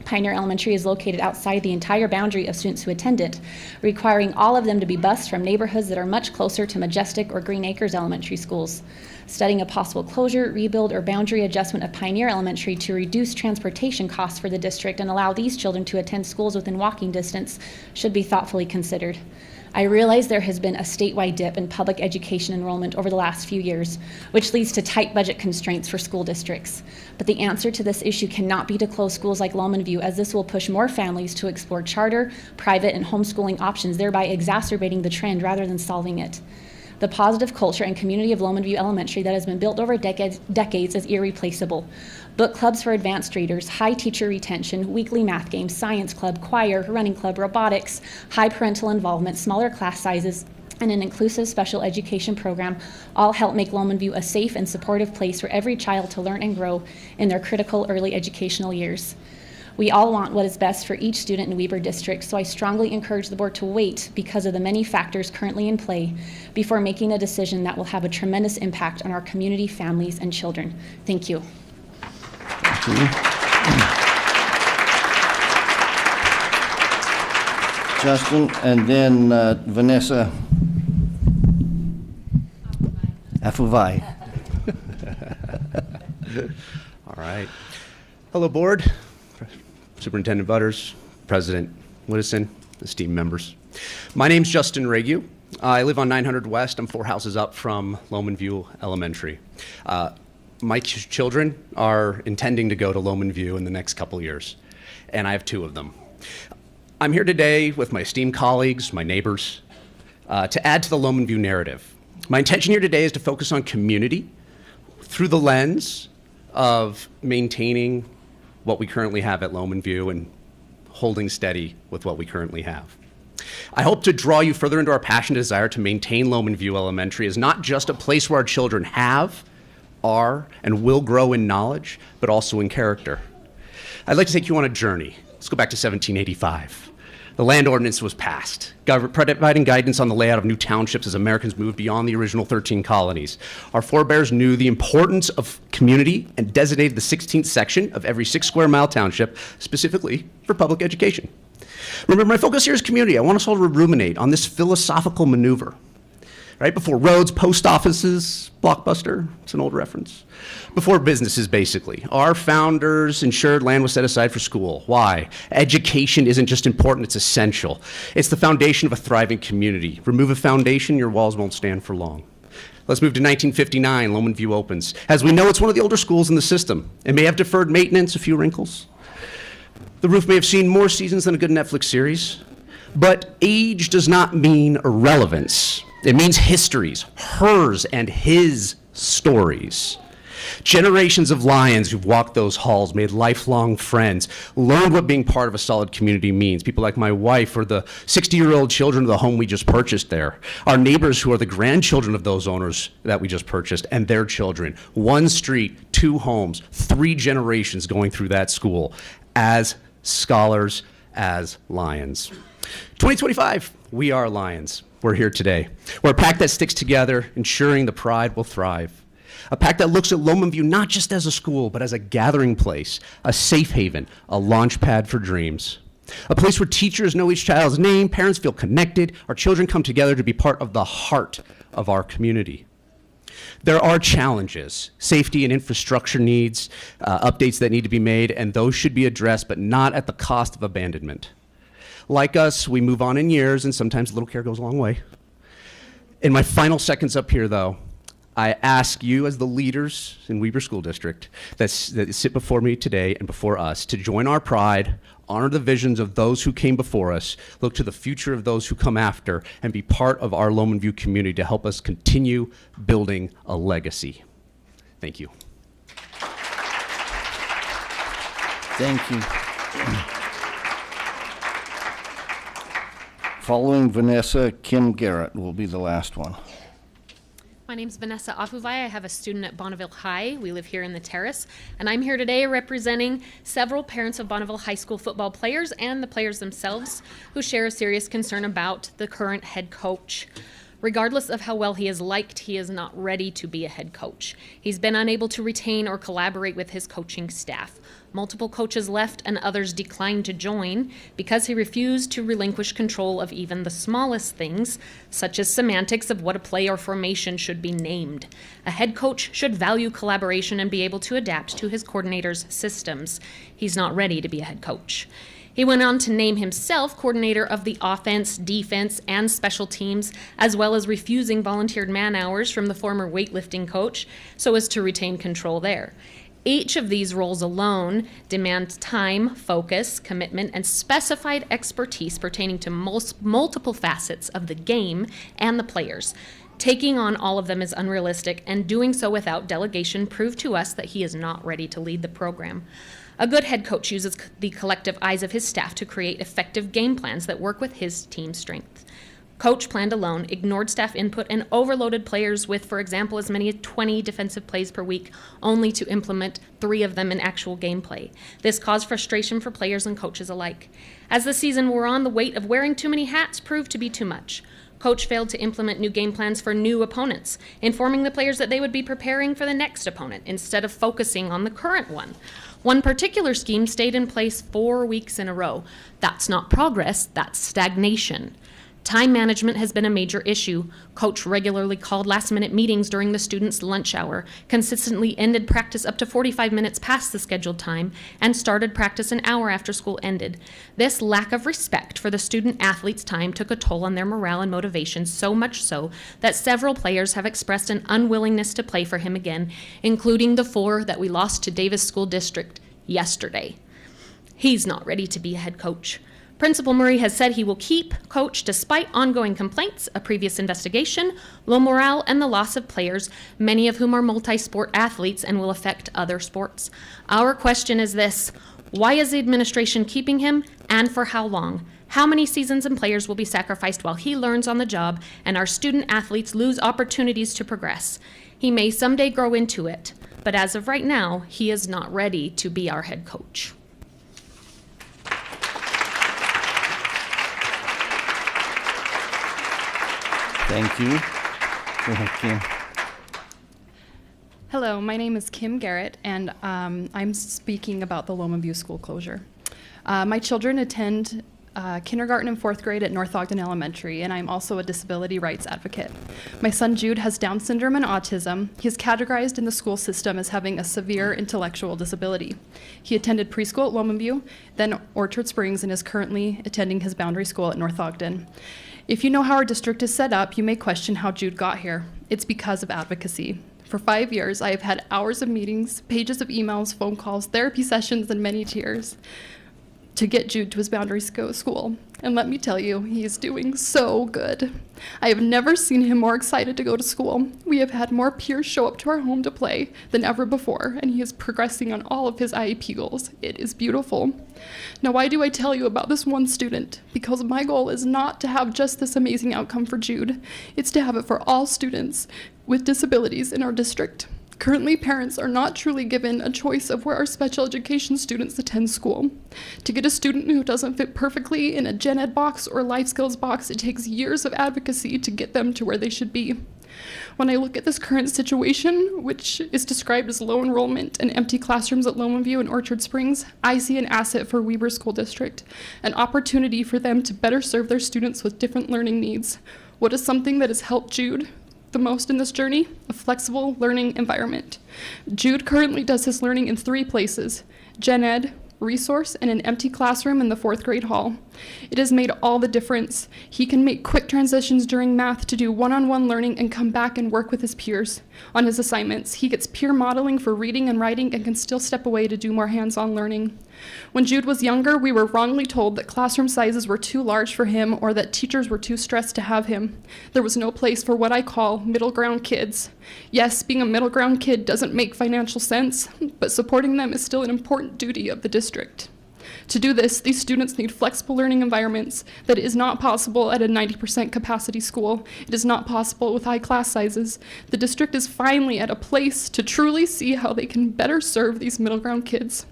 Pioneer Elementary is located outside the entire boundary of students who attend it, requiring all of them to be bused from neighborhoods that are much closer to Majestic or Green Acres elementary schools. Studying a possible closure, rebuild, or boundary adjustment of Pioneer Elementary to reduce transportation costs for the district and allow these children to attend schools within walking distance should be thoughtfully considered. I realize there has been a statewide dip in public education enrollment over the last few years, which leads to tight budget constraints for school districts. But the answer to this issue cannot be to close schools like Lomond View, as this will push more families to explore charter, private, and homeschooling options, thereby exacerbating the trend rather than solving it. The positive culture and community of Lomond View Elementary that has been built over decades is irreplaceable. Book clubs for advanced readers, high teacher retention, weekly math games, science club, choir, running club, robotics, high parental involvement, smaller class sizes, and an inclusive special education program all help make Lomond View a safe and supportive place for every child to learn and grow in their critical early educational years. We all want what is best for each student in Weber District, so I strongly encourage the board to wait because of the many factors currently in play before making a decision that will have a tremendous impact on our community, families, and children. Thank you. Justin, and then Vanessa Afuvai. All right. Hello, board. Superintendent Butters, President Whittison, esteemed members. My name's Justin Rague. I live on 900 West. I'm 4 houses up from Lomond View Elementary. My children are intending to go to Lomond View in the next couple years, and I have 2 of them. I'm here today with my esteemed colleagues, my neighbors, to add to the Lomond View narrative. My intention here today is to focus on community through the lens of maintaining what we currently have at Lomond View and holding steady with what we currently have. I hope to draw you further into our passion and desire to maintain Lomond View Elementary as not just a place where our children have, are, and will grow in knowledge, but also in character. I'd like to take you on a journey. Let's go back to 1785. The land ordinance was passed, providing guidance on the layout of new townships as Americans moved beyond the original 13 colonies. Our forebears knew the importance of community and designated the 16th section of every 6 square mile township specifically for public education. Remember, my focus here is community. I want us all to ruminate on this philosophical maneuver. Right before roads, post offices, Blockbuster, it's an old reference. Before businesses, basically. Our founders ensured land was set aside for school. Why? Education isn't just important, it's essential. It's the foundation of a thriving community. Remove a foundation, your walls won't stand for long. Let's move to 1959, Lomond View opens. As we know, it's one of the older schools in the system. It may have deferred maintenance, a few wrinkles. The roof may have seen more seasons than a good Netflix series. But age does not mean irrelevance. It means histories, hers and his stories. Generations of Lions who've walked those halls, made lifelong friends, learned what being part of a solid community means. People like my wife or the 60-year-old children of the home we just purchased there. Our neighbors who are the grandchildren of those owners that we just purchased and their children. 1 street, 2 homes, 3 generations going through that school as scholars, as Lions. 2025, we are Lions. We're here today. We're a pack that sticks together, ensuring the pride will thrive. A pack that looks at Lomond View not just as a school, but as a gathering place, a safe haven, a launch pad for dreams. A place where teachers know each child's name, parents feel connected, our children come together to be part of the heart of our community. There are challenges, safety and infrastructure needs, updates that need to be made, and those should be addressed, but not at the cost of abandonment. Like us, we move on in years, and sometimes a little care goes a long way. In my final seconds up here, though, I ask you as the leaders in Weber School District that sit before me today and before us to join our pride, honor the visions of those who came before us, look to the future of those who come after, and be part of our Lowman View community to help us continue building a legacy. Thank you. Thank you. Following Vanessa, Kim Garrett will be the last one. My name's Vanessa Afuvai. I have a student at Bonneville High. We live here in the Terrace, and I'm here today representing several parents of Bonneville High School football players and the players themselves who share a serious concern about the current head coach. Regardless of how well he is liked, he is not ready to be a head coach. He's been unable to retain or collaborate with his coaching staff. Multiple coaches left and others declined to join because he refused to relinquish control of even the smallest things, such as semantics of what a play or formation should be named. A head coach should value collaboration and be able to adapt to his coordinator's systems. He's not ready to be a head coach. He went on to name himself coordinator of the offense, defense, and special teams, as well as refusing volunteered man hours from the former weightlifting coach so as to retain control there. Each of these roles alone demand time, focus, commitment, and specified expertise pertaining to multiple facets of the game and the players. Taking on all of them is unrealistic, and doing so without delegation proved to us that he is not ready to lead the program. A good head coach uses the collective eyes of his staff to create effective game plans that work with his team's strength. Coach planned alone, ignored staff input, and overloaded players with, for example, as many as 20 defensive plays per week, only to implement 3 of them in actual gameplay. This caused frustration for players and coaches alike. As the season wore on, the weight of wearing too many hats proved to be too much. Coach failed to implement new game plans for new opponents, informing the players that they would be preparing for the next opponent instead of focusing on the current one. One particular scheme stayed in place 4 weeks in a row. That's not progress, that's stagnation. Time management has been a major issue. Coach regularly called last-minute meetings during the students' lunch hour, consistently ended practice up to 45 minutes past the scheduled time, and started practice an hour after school ended. This lack of respect for the student-athletes' time took a toll on their morale and motivation, so much so that several players have expressed an unwillingness to play for him again, including the 4 that we lost to Davis School District yesterday. He's not ready to be a head coach. Principal Murray has said he will keep Coach despite ongoing complaints, a previous investigation, low morale, and the loss of players, many of whom are multi-sport athletes and will affect other sports. Our question is this: why is the administration keeping him, and for how long? How many seasons and players will be sacrificed while he learns on the job and our student athletes lose opportunities to progress? He may someday grow into it, but as of right now, he is not ready to be our head coach. Thank you. Go ahead, Kim. Hello, my name is Kim Garrett, and I'm speaking about the Lowman View school closure. My children attend kindergarten and 4th grade at North Ogden Elementary, and I'm also a disability rights advocate. My son Jude has Down syndrome and autism. He is categorized in the school system as having a severe intellectual disability. He attended preschool at Lowman View, then Orchard Springs, and is currently attending his boundary school at North Ogden. If you know how our district is set up, you may question how Jude got here. It's because of advocacy. For 5 years, I have had hours of meetings, pages of emails, phone calls, therapy sessions, and many tears to get Jude to his boundary school. And let me tell you, he is doing so good. I have never seen him more excited to go to school. We have had more peers show up to our home to play than ever before, and he is progressing on all of his IEP goals. It is beautiful. Now, why do I tell you about this one student? Because my goal is not to have just this amazing outcome for Jude. It's to have it for all students with disabilities in our district. Currently, parents are not truly given a choice of where our special education students attend school. To get a student who doesn't fit perfectly in a gen ed box or life skills box, it takes years of advocacy to get them to where they should be. When I look at this current situation, which is described as low enrollment and empty classrooms at Lowman View and Orchard Springs, I see an asset for Weber School District, an opportunity for them to better serve their students with different learning needs. What is something that has helped Jude the most in this journey? A flexible learning environment. Jude currently does his learning in 3 places: gen ed, resource, and an empty classroom in the 4th grade hall. It has made all the difference. He can make quick transitions during math to do one-on-one learning and come back and work with his peers on his assignments. He gets peer modeling for reading and writing and can still step away to do more hands-on learning. When Jude was younger, we were wrongly told that classroom sizes were too large for him or that teachers were too stressed to have him. There was no place for what I call middle ground kids. Yes, being a middle ground kid doesn't make financial sense, but supporting them is still an important duty of the district. To do this, these students need flexible learning environments that is not possible at a 90% capacity school. It is not possible with high class sizes. The district is finally at a place to truly see how they can better serve these middle ground kids.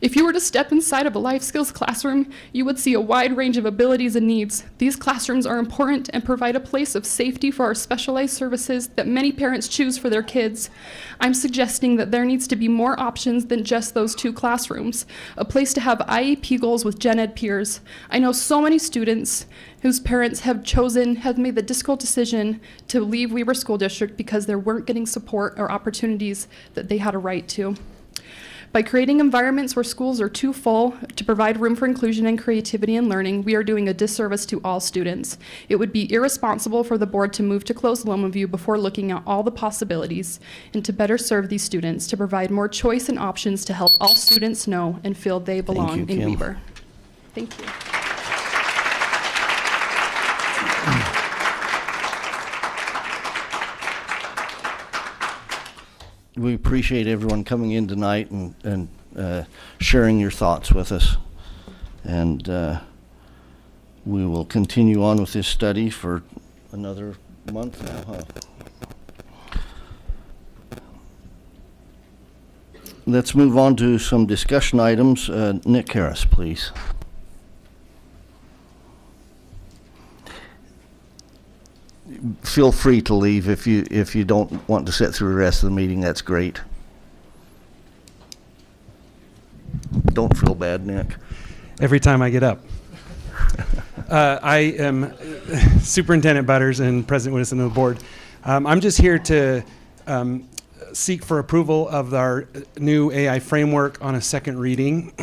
If you were to step inside of a life skills classroom, you would see a wide range of abilities and needs. These classrooms are important and provide a place of safety for our specialized services that many parents choose for their kids. I'm suggesting that there needs to be more options than just those 2 classrooms, a place to have IEP goals with gen ed peers. I know so many students whose parents have made the difficult decision to leave Weber School District because they weren't getting support or opportunities that they had a right to. By creating environments where schools are too full to provide room for inclusion and creativity and learning, we are doing a disservice to all students. It would be irresponsible for the board to move to close Loma View before looking at all the possibilities and to better serve these students, to provide more choice and options to help all students know and feel they belong in Weber. Thank you. We appreciate everyone coming in tonight and sharing your thoughts with us. And we will continue on with this study for another month now, huh? Let's move on to some discussion items. Nick Harris, please. Feel free to leave if you don't want to sit through the rest of the meeting. That's great. Don't feel bad, Nick. Every time I get up. I am Superintendent Butters and President Widdowson of the board. I'm just here to seek for approval of our new AI framework on a second reading.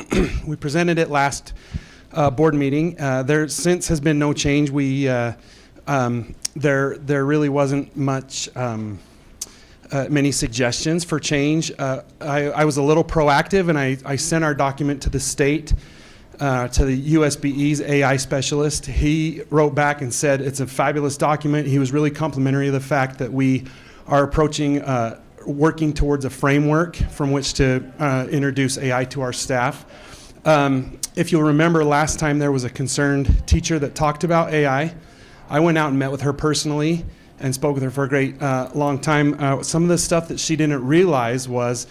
We presented it last board meeting. There since has been no change. There really wasn't much many suggestions for change. I was a little proactive, and I sent our document to the state, to the USBE's AI specialist. He wrote back and said it's a fabulous document. He was really complimentary of the fact that we are approaching working towards a framework from which to introduce AI to our staff. If you'll remember, last time there was a concerned teacher that talked about AI. I went out and met with her personally and spoke with her for a great long time. Some of the stuff that she didn't realize was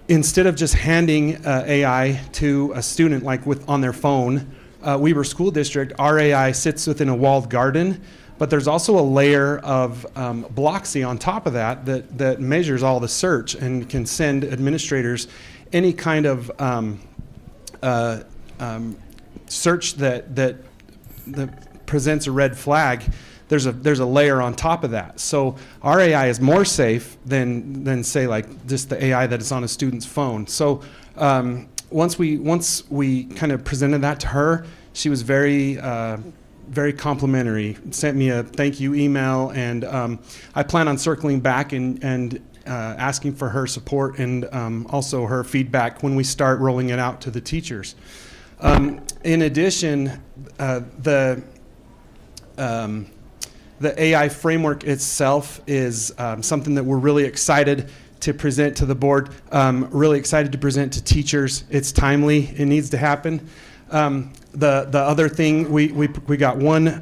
instead of just handing AI to a student like on their phone, Weber School District, our AI sits within a walled garden, but there's also a layer of Blocksy on top of that measures all the search and can send administrators any kind of search that presents a red flag. There's a layer on top of that. So our AI is more safe than say like just the AI that is on a student's phone. So once we kind of presented that to her, she was very complimentary. Sent me a thank you email, and I plan on circling back and asking for her support and also her feedback when we start rolling it out to the teachers. In addition, the AI framework itself is something that we're really excited to present to the board, really excited to present to teachers. It's timely, it needs to happen. The other thing, we got one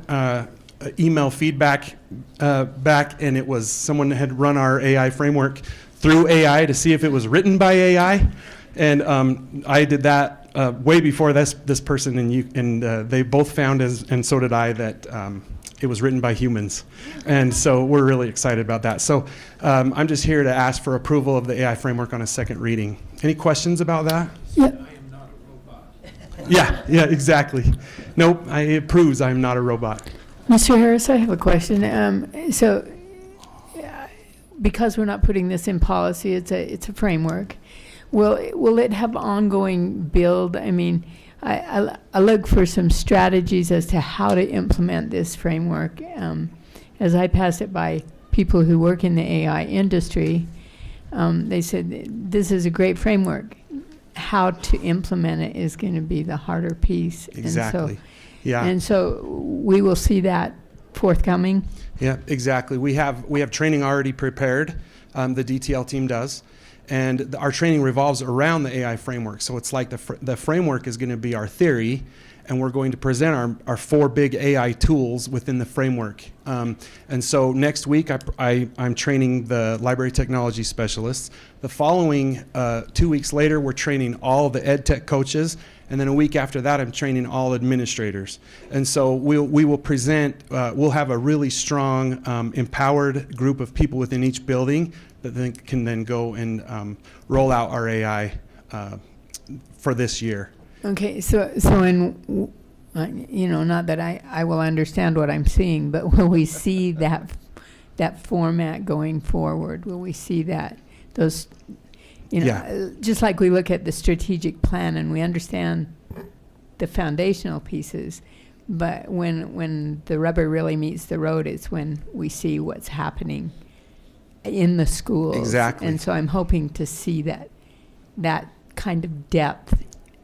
email feedback back, and it was someone had run our AI framework through AI to see if it was written by AI. And I did that way before this person, and they both found, and so did I, that it was written by humans. And so we're really excited about that. So I'm just here to ask for approval of the AI framework on a second reading. Any questions about that? Yeah. Yeah, exactly. Nope, it proves I'm not a robot. Mr. Harris, I have a question. Because we're not putting this in policy, it's a framework. Will it have ongoing build? I mean, I look for some strategies as to how to implement this framework. As I passed it by people who work in the AI industry, they said, this is a great framework. How to implement it is going to be the harder piece. Exactly. Yeah. And so we will see that forthcoming. Yeah, exactly. We have training already prepared. The DTL team does. And our training revolves around the AI framework. So it's like the framework is going to be our theory, and we're going to present our 4 big AI tools within the framework. And so next week, I'm training the library technology specialists. The following 2 weeks later, we're training all the ed tech coaches. And then a week after that, I'm training all administrators. And so we will present, we'll have a really strong, empowered group of people within each building that then can then go and roll out our AI for this year. Okay, so in, not that I will understand what I'm seeing, but will we see that format going forward? Will we see those, just like we look at the strategic plan and we understand the foundational pieces, but when the rubber really meets the road is when we see what's happening in the schools. Exactly. And so I'm hoping to see that kind of depth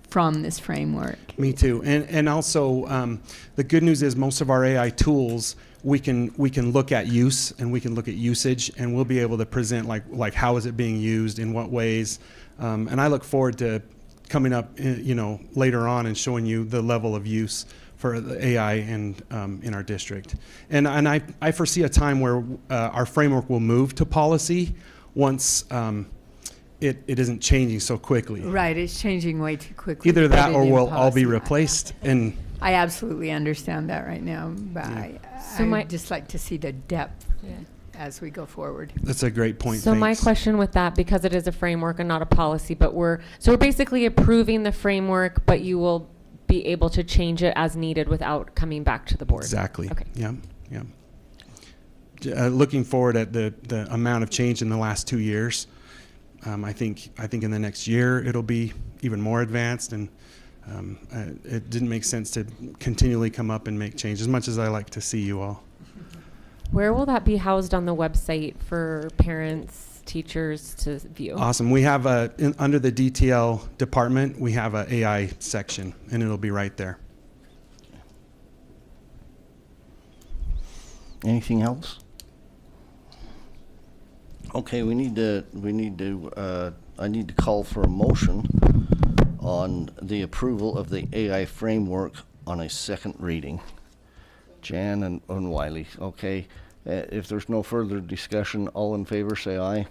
from this framework. Me too. And also, the good news is most of our AI tools, we can look at use and we can look at usage, and we'll be able to present like how is it being used, in what ways. And I look forward to coming up, later on and showing you the level of use for the AI and in our district. And I foresee a time where our framework will move to policy once it isn't changing so quickly. Right, it's changing way too quickly. Either that or we'll all be policy. replaced. And I absolutely understand that right now, but I'd just like to see the depth as we go forward. that's a great point. So my Thanks. question with that, because it is a framework and not a policy, but we're basically approving the framework, but you will be able to change it as needed without coming back to the board. Exactly. Okay. Yeah. Looking forward at the amount of change in the last 2 years. I think in the next year it'll be even more advanced, and it didn't make sense to continually come up and make change, as much as I like to see you all. Where will that be housed on the website for parents, teachers to view? Awesome. We have under the DTL department, we have an AI section, and it'll be right there. Anything else? Okay, I need to call for a motion on the approval of the AI framework on a second reading. Jan and Wiley, okay. If there's no further discussion, all in favor say aye.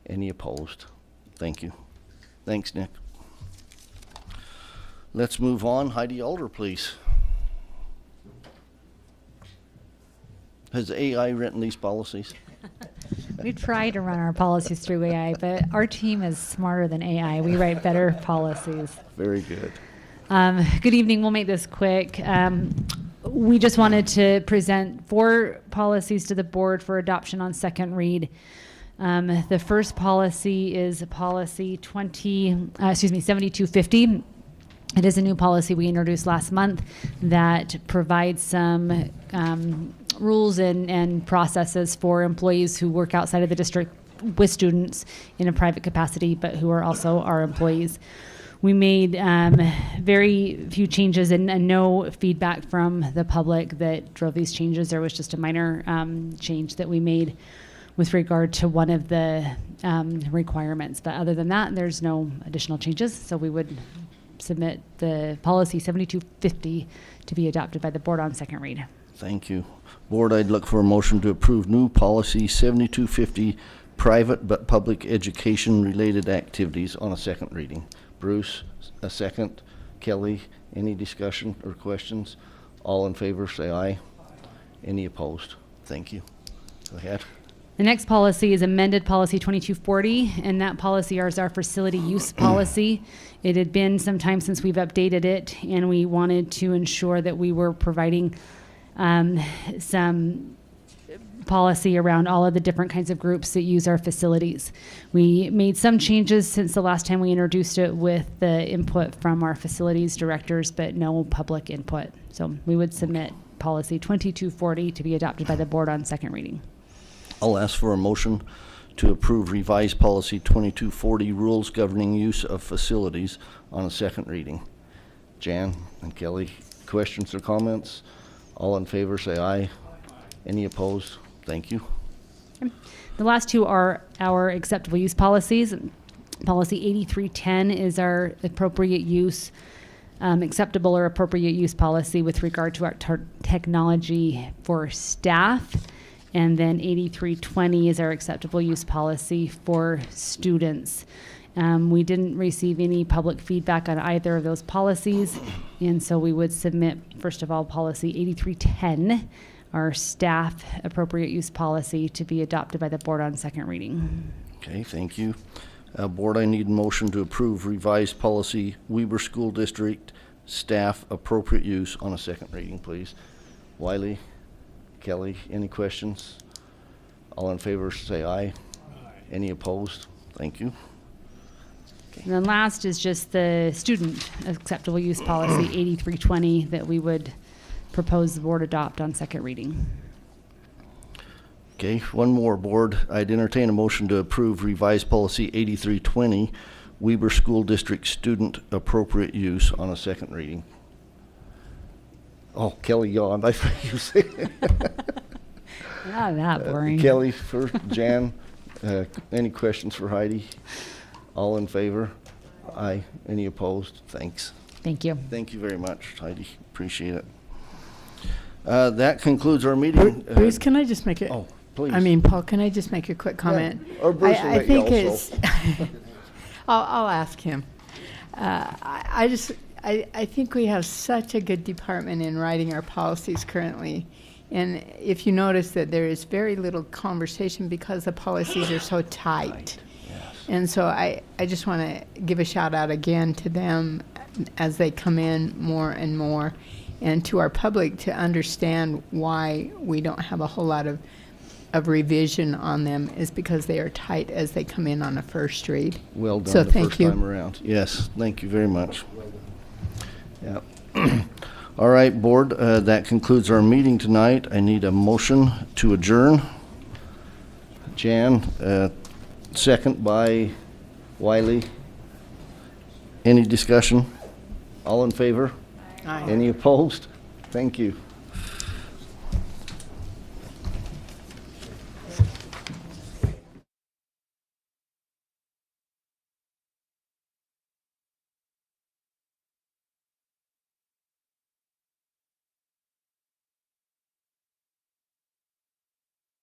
Any opposed? Thank you. Thanks, Nick. Let's move on. Heidi Alder, please. Has AI written these policies? We try to run our policies through AI, but our team is smarter than AI. We write better policies. Very good. Good evening. We'll make this quick. We just wanted to present 4 policies to the board for adoption on second read. The first policy is policy 7250. It is a new policy we introduced last month that provides some rules and processes for employees who work outside of the district with students in a private capacity, but who are also our employees. We made very few changes and no feedback from the public that drove these changes. There was just a minor change that we made with regard to one of the requirements. But other than that, there's no additional changes. So we would submit the policy 7250 to be adopted by the board on second read. Thank you. Board, I'd look for a motion to approve new policy 7250, private but public education related activities on a second reading. Bruce, a second. Kelly, any discussion or questions? All in favor say aye. Any opposed? Thank you. Go ahead. The next policy is amended policy 2240, and that policy is our facility use policy. It had been some time since we've updated it, and we wanted to ensure that we were providing some policy around all of the different kinds of groups that use our facilities. We made some changes since the last time we introduced it with the input from our facilities directors, but no public input. So we would submit policy 2240 to be adopted by the board on second reading. I'll ask for a motion to approve revised policy 2240, rules governing use of facilities, on a second reading. Jan and Kelly, questions or comments? All in favor, say aye. Any opposed? Thank you. The last two are our acceptable use policies. Policy 8310 is our appropriate use, acceptable or appropriate use policy with regard to our technology for staff. And then 8320 is our acceptable use policy for students. We didn't receive any public feedback on either of those policies. And so we would submit, first of all, policy 8310, our staff appropriate use policy, to be adopted by the board on second reading. Okay, thank you. Board, I need a motion to approve revised policy Weber School District staff appropriate use on a second reading, please. Wiley, Kelly, any questions? All in favor, say aye. Aye. Any opposed? Thank you. And then last is just the student acceptable use policy 8320 that we would propose the board adopt on second reading. Okay, one more, board. I'd entertain a motion to approve revised policy 8320, Weber School District student appropriate use, on a second reading. Oh, Kelly yawned. I thought you said. Not that boring. Kelly first, Jan. Any questions for Heidi? All in favor? Aye. Any opposed? Thanks. Thank you. Thank you very much, Heidi. Appreciate it. That concludes our meeting. Bruce, can I just make it? Oh, please. I mean, Paul, can I just make a quick comment? Yeah, or Bruce will I let think you it's. also. I'll ask him. I think we have such a good department in writing our policies currently. And if you notice that there is very little conversation because the policies are so tight. Right. Yes. And so I just want to give a shout out again to them as they come in more and more, and to our public to understand why we don't have a whole lot of revision on them is because they are tight as they come in on a first read. Well done So the thank first you. time around. Yes, thank you very much. Yeah. All right, board, that concludes our meeting tonight. I need a motion to adjourn. Jan, second by Wiley. Any discussion? All in favor? Aye. Any opposed? Thank you.